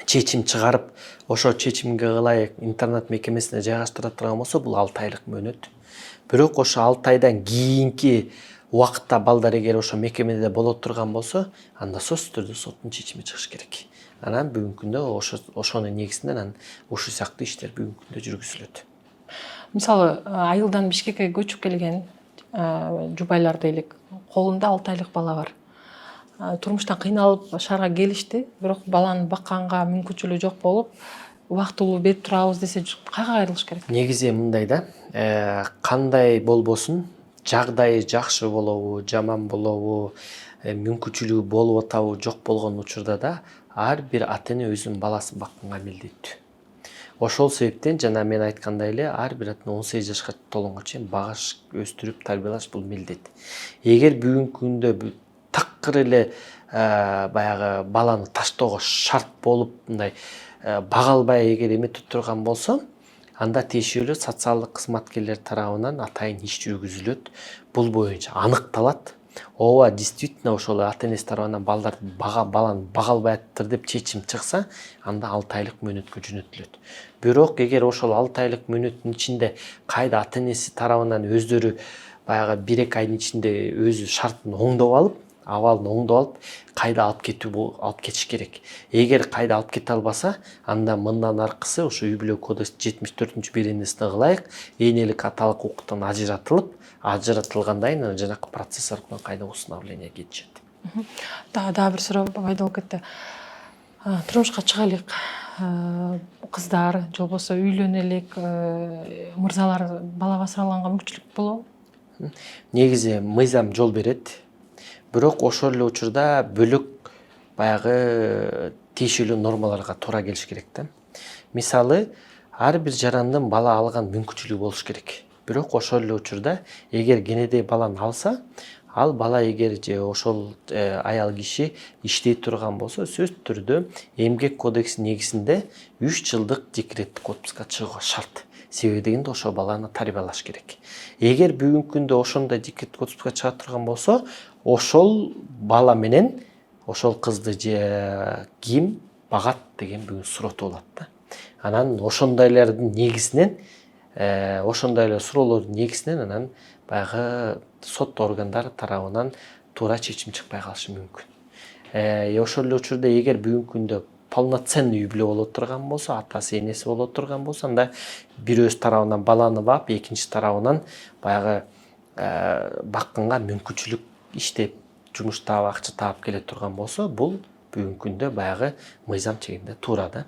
чечим чыгарып, ошо чечимге ылайык интернат мекемесине жайгаштыра турган болсо, бул 6 айлык мөөнөт. Бирок ошо 6 айдан кийинки убакытта балдар эгер ошо мекемеде боло турган болсо, анда сөзсүз түрдө соттун чечими чыгыш керек. Анан бүгүнкү күндө ошонун негизинде анан ушул сыяктуу иштер бүгүнкү күндө жүргүзүлөт. Мисалы, айылдан Бишкекке көчүп келген жубайлар дейлик, колунда 6 айлык бала бар. Турмуштан кыйналып шаарга келишти, бирок баланы бакканга мүмкүнчүлүгү жок болуп, убактылуу берип турабыз десе, кайга кайрылыш керек? Негизи мындай да, кандай болбосун, жагдайы жакшы болобу, жаман болобу, мүмкүнчүлүгү болуп атабы, жок болгон учурда да ар бир ата эне өзүнүн баласын бакканга милдеттүү. Ошол себептен жана мен айткандай эле ар бир ата 18 жашка толгонго чейин багыш, өстүрүп тарбиялаш бул милдет. Эгер бүгүнкү күндө такыр эле баягы баланы таштоого шарт болуп мындай бага албай эгер эметип турган болсо, анда тиешелүү социалдык кызматкерлер тарабынан атайын иш жүргүзүлөт. Бул боюнча аныкталат. Ооба, действительно ошол ата энеси тарабынан баланы бага албайаттыр деп чечим чыкса, анда 6 айлык мөөнөткө жөнөтүлөт. Бирок эгер ошол 6 айлык мөөнөттүн ичинде кайда ата энеси тарабынан өздөрү баягы 1-2 айдын ичинде өзү шартын оңдоп алып, абалын оңдоп алып, кайда алып кетиш керек. Эгер кайда алып кете албаса, анда мындан аркысы ошо үй бүлө кодекс 74-беренесине кылайык, энелик аталык укуктан ажыратылгандан кийин жанакы процесс аркылуу кайда усыновление кетишет. Дагы бир суроо пайда болуп кетти. Турмушка чыга элек кыздар же болбосо үйлөнө элек мырзалар балага асыралганга мүмкүнчүлүк болобу? Негизи мыйзам жол берет. Бирок ошол эле учурда бөлөк баягы тиешелүү нормаларга туура келиш керек да. Мисалы, ар бир жарандын бала алган мүмкүнчүлүгү болуш керек. Бирок ошол эле учурда эгер кенедей баланы алса, ал бала эгер же ошол аял киши иштей турган болсо, сөзсүз түрдө эмгек кодексинин негизинде 3 жылдык декреттик отпуска чыгууга шарт. Себеби дегенде ошол баланы тарбиялаш керек. Эгер бүгүнкү күндө ошондой декреттик отпуска чыга турган болсо, ошол бала менен ошол кызды же ким багат деген бүгүн суроо болот да. Анан ошондойлордун негизинен ошондой эле суроолордун негизинен анан баягы сот органдары тарабынан туура чечим чыкпай калышы мүмкүн. Ошол эле учурда эгер бүгүнкү күндө полноценный үй бүлө боло турган болсо, атасы энеси боло турган болсо, анда бирөөсү тарабынан баланы багып, экинчи тарабынан баягы бакканга мүмкүнчүлүк иштеп, жумуш таап, акча таап келе турган болсо, бул бүгүнкү күндө баягы мыйзам чегинде туура да.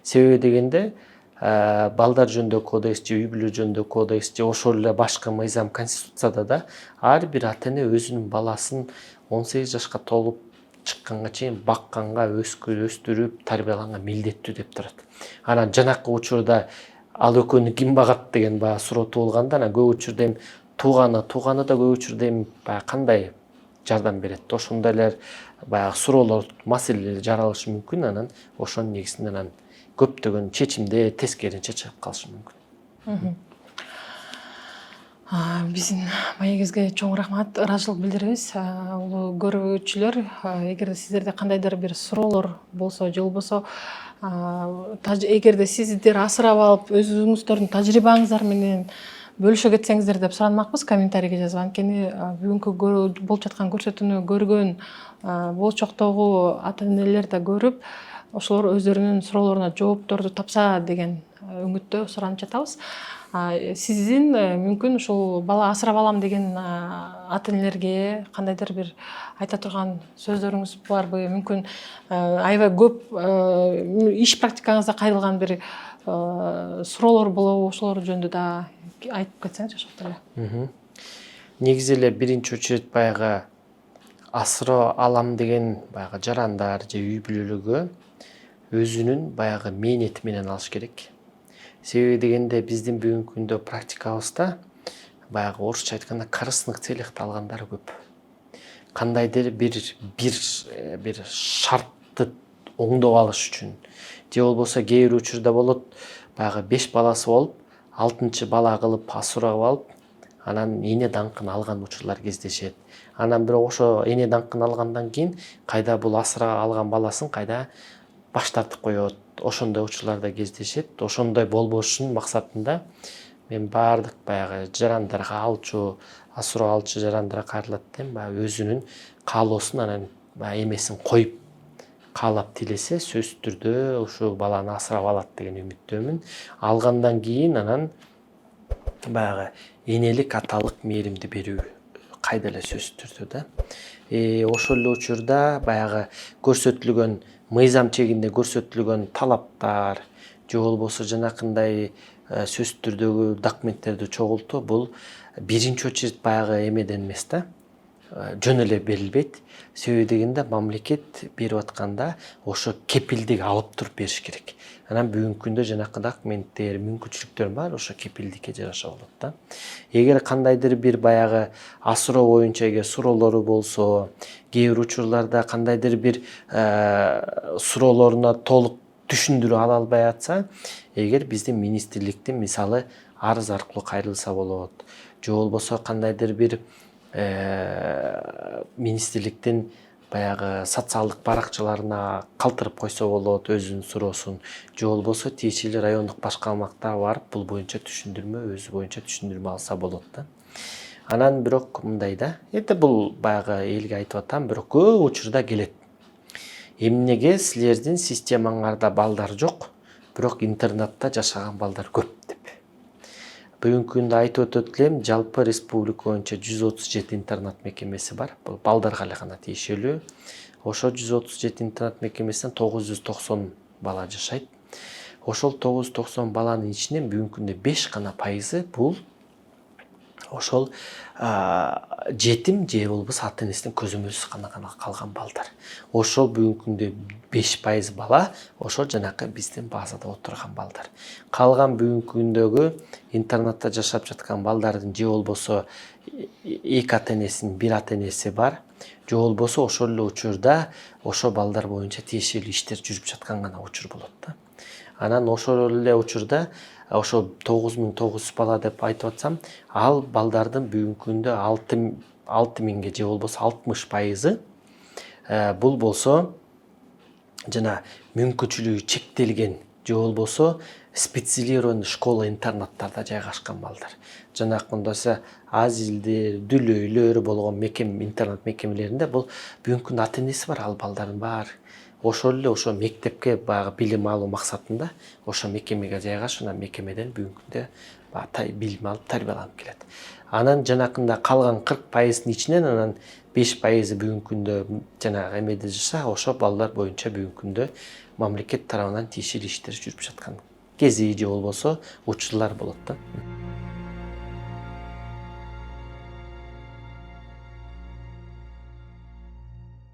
Себеби дегенде балдар жөнүндө кодекс же үй бүлө жөнүндө кодекс же ошол эле башка мыйзам конституцияда да ар бир ата эне өзүнүн баласын 18 жашка толуп чыкканга чейин бакканга, өстүрүп, тарбиялаганга милдеттүү деп турат. Анан жанакы учурда ал экөөнү ким багат деген баягы суроо туулганда, анан көп учурда эми тууганы да көп учурда эми баягы кандай жардам берет. Ошондой эле баягы суроолор, маселелер жаралышы мүмкүн, анан ошонун негизинде анан көптөгөн чечимде тескеринче чыгып калышы мүмкүн. Биздин маегибизге чоң рахмат, ыраазычылык билдиребиз. Улуу көрүүчүлөр, эгерде сиздерде кандайдыр бир суроолор болсо же болбосо эгерде сиздер асырап алып өзүңүздөрдүн тажрыйбаңыздар менен бөлүшө кетсеңиздер деп суранмакпыз комментарийге жазып. Анткени бүгүнкү болуп жаткан көрсөтүүнү көргөн болчоктогу ата энелер да көрүп, ошолор өздөрүнүн суроолоруна жоопторду тапса деген үмүттө суранып жатабыз. Сиздин мүмкүн ушул бала асырап алам деген ата энелерге кандайдыр бир айта турган сөздөрүңүз барбы? Мүмкүн аябай көп иш практикаңызда кайрылган бир суроолор болобу? Ошолор жөнүндө да айтып кетсеңиз жакшы эле. Негизи эле биринчи очередь баягы асыроо алам деген баягы жарандар же үй бүлөлүгү өзүнүн баягы мээнети менен алыш керек. Себеби дегенде биздин бүгүнкү күндө практикабызда баягы орусча айтканда корыстных целях алгандар көп. Кандайдыр бир шартты оңдоп алыш үчүн же болбосо кээ бир учурда болот баягы 5 баласы болуп, 6-чы бала кылып асырап алып, анан эне даңкын алган учурлар кездешет. Анан бирок ошо эне даңкын алгандан кийин кайда бул асырап алган баласын кайда баш тартып коет. Ошондой учурларда кездешет. Ошондой болбошун максатында мен баардык баягы жарандарга асыроо алчу жарандарга кайрылат дейм. Баягы өзүнүн каалоосун анан баягы эмесин коюп каалап тилесе, сөзсүз түрдө ушул баланы асырап алат деген үмүттөмүн. Алгандан кийин анан баягы энелик аталык мээримди берүү кайда эле сөзсүз түрдө да. Ошол эле учурда баягы көрсөтүлгөн мыйзам чегинде көрсөтүлгөн талаптар же болбосо жанакындай сөзсүз түрдөгү документтерди чогултуу бул биринчи очередь баягы эмеден эмес да. жөн эле берилбейт. Себеби дегенде мамлекет берип атканда ошо кепилдик алып туруп бериш керек. Анан бүгүнкү күндө жанакы документтер, мүмкүнчүлүктөр бар, ошо кепилдикке жараша болот да. Эгер кандайдыр бир баягы асыроо боюнча эгер суроолору болсо, кээ бир учурларда кандайдыр бир суроолоруна толук түшүндүрүү ала албай атса, эгер биздин министрликтин мисалы арыз аркылуу кайрылса болот, же болбосо кандайдыр бир министрликтин баягы социалдык баракчаларына калтырып койсо болот өзүнүн суроосун, же болбосо тиешелүү райондук башкармакка барып бул боюнча түшүндүрмө, өзү боюнча түшүндүрмө алса болот да. Анан бирок мындай да, эми бул баягы элге айтып атам, бирок көп учурда келет. Эмнеге силердин системаңарда балдар жок, бирок интернатта жашаган балдар көп деп. Бүгүнкү күндө айтып өтөт элем, жалпы республика боюнча 137 интернат мекемеси бар. Бул балдарга эле гана тиешелүү. Ошо 137 интернат мекемесинен 990 бала жашайт. Ошол 990 баланын ичинен бүгүнкү күндө 5 гана пайызы бул ошол жетим же болбосо ата энесинин көзөмөлсүз гана калган балдар. Ошол бүгүнкү күндө 5% бала ошол жанакы биздин базада отурган балдар. Калган бүгүнкү күндөгү интернатта жашап жаткан балдардын же болбосо 2 ата энесинин 1 ата энеси бар, же болбосо ошол эле учурда ошо балдар боюнча тиешелүү иштер жүрүп жаткан гана учур болот да. Анан ошол эле учурда ошо 9900 бала деп айтып атсам, ал балдардын бүгүнкү күндө 6000 же болбосо 60% бул болсо жана мүмкүнчүлүгү чектелген же болбосо специализированный школа-интернаттарда жайгашкан балдар. Жанакындайса аз илдер, дүлөйлөр болгон интернат мекемелеринде бул бүгүнкү күндө ата энеси бар ал балдардын баары. Ошол эле ошо мектепке баягы билим алуу максатында ошо мекемеге жайгашып, анан мекемеден бүгүнкү күндө билим алып тарбияланып келет. Анан жанакында калган 40%-ын ичинен анан 5% бүгүнкү күндө жанагы эмеде жашаса, ошо балдар боюнча бүгүнкү күндө мамлекет тарабынан тиешелүү иштер жүрүп жаткан кези же болбосо учурлар болот да.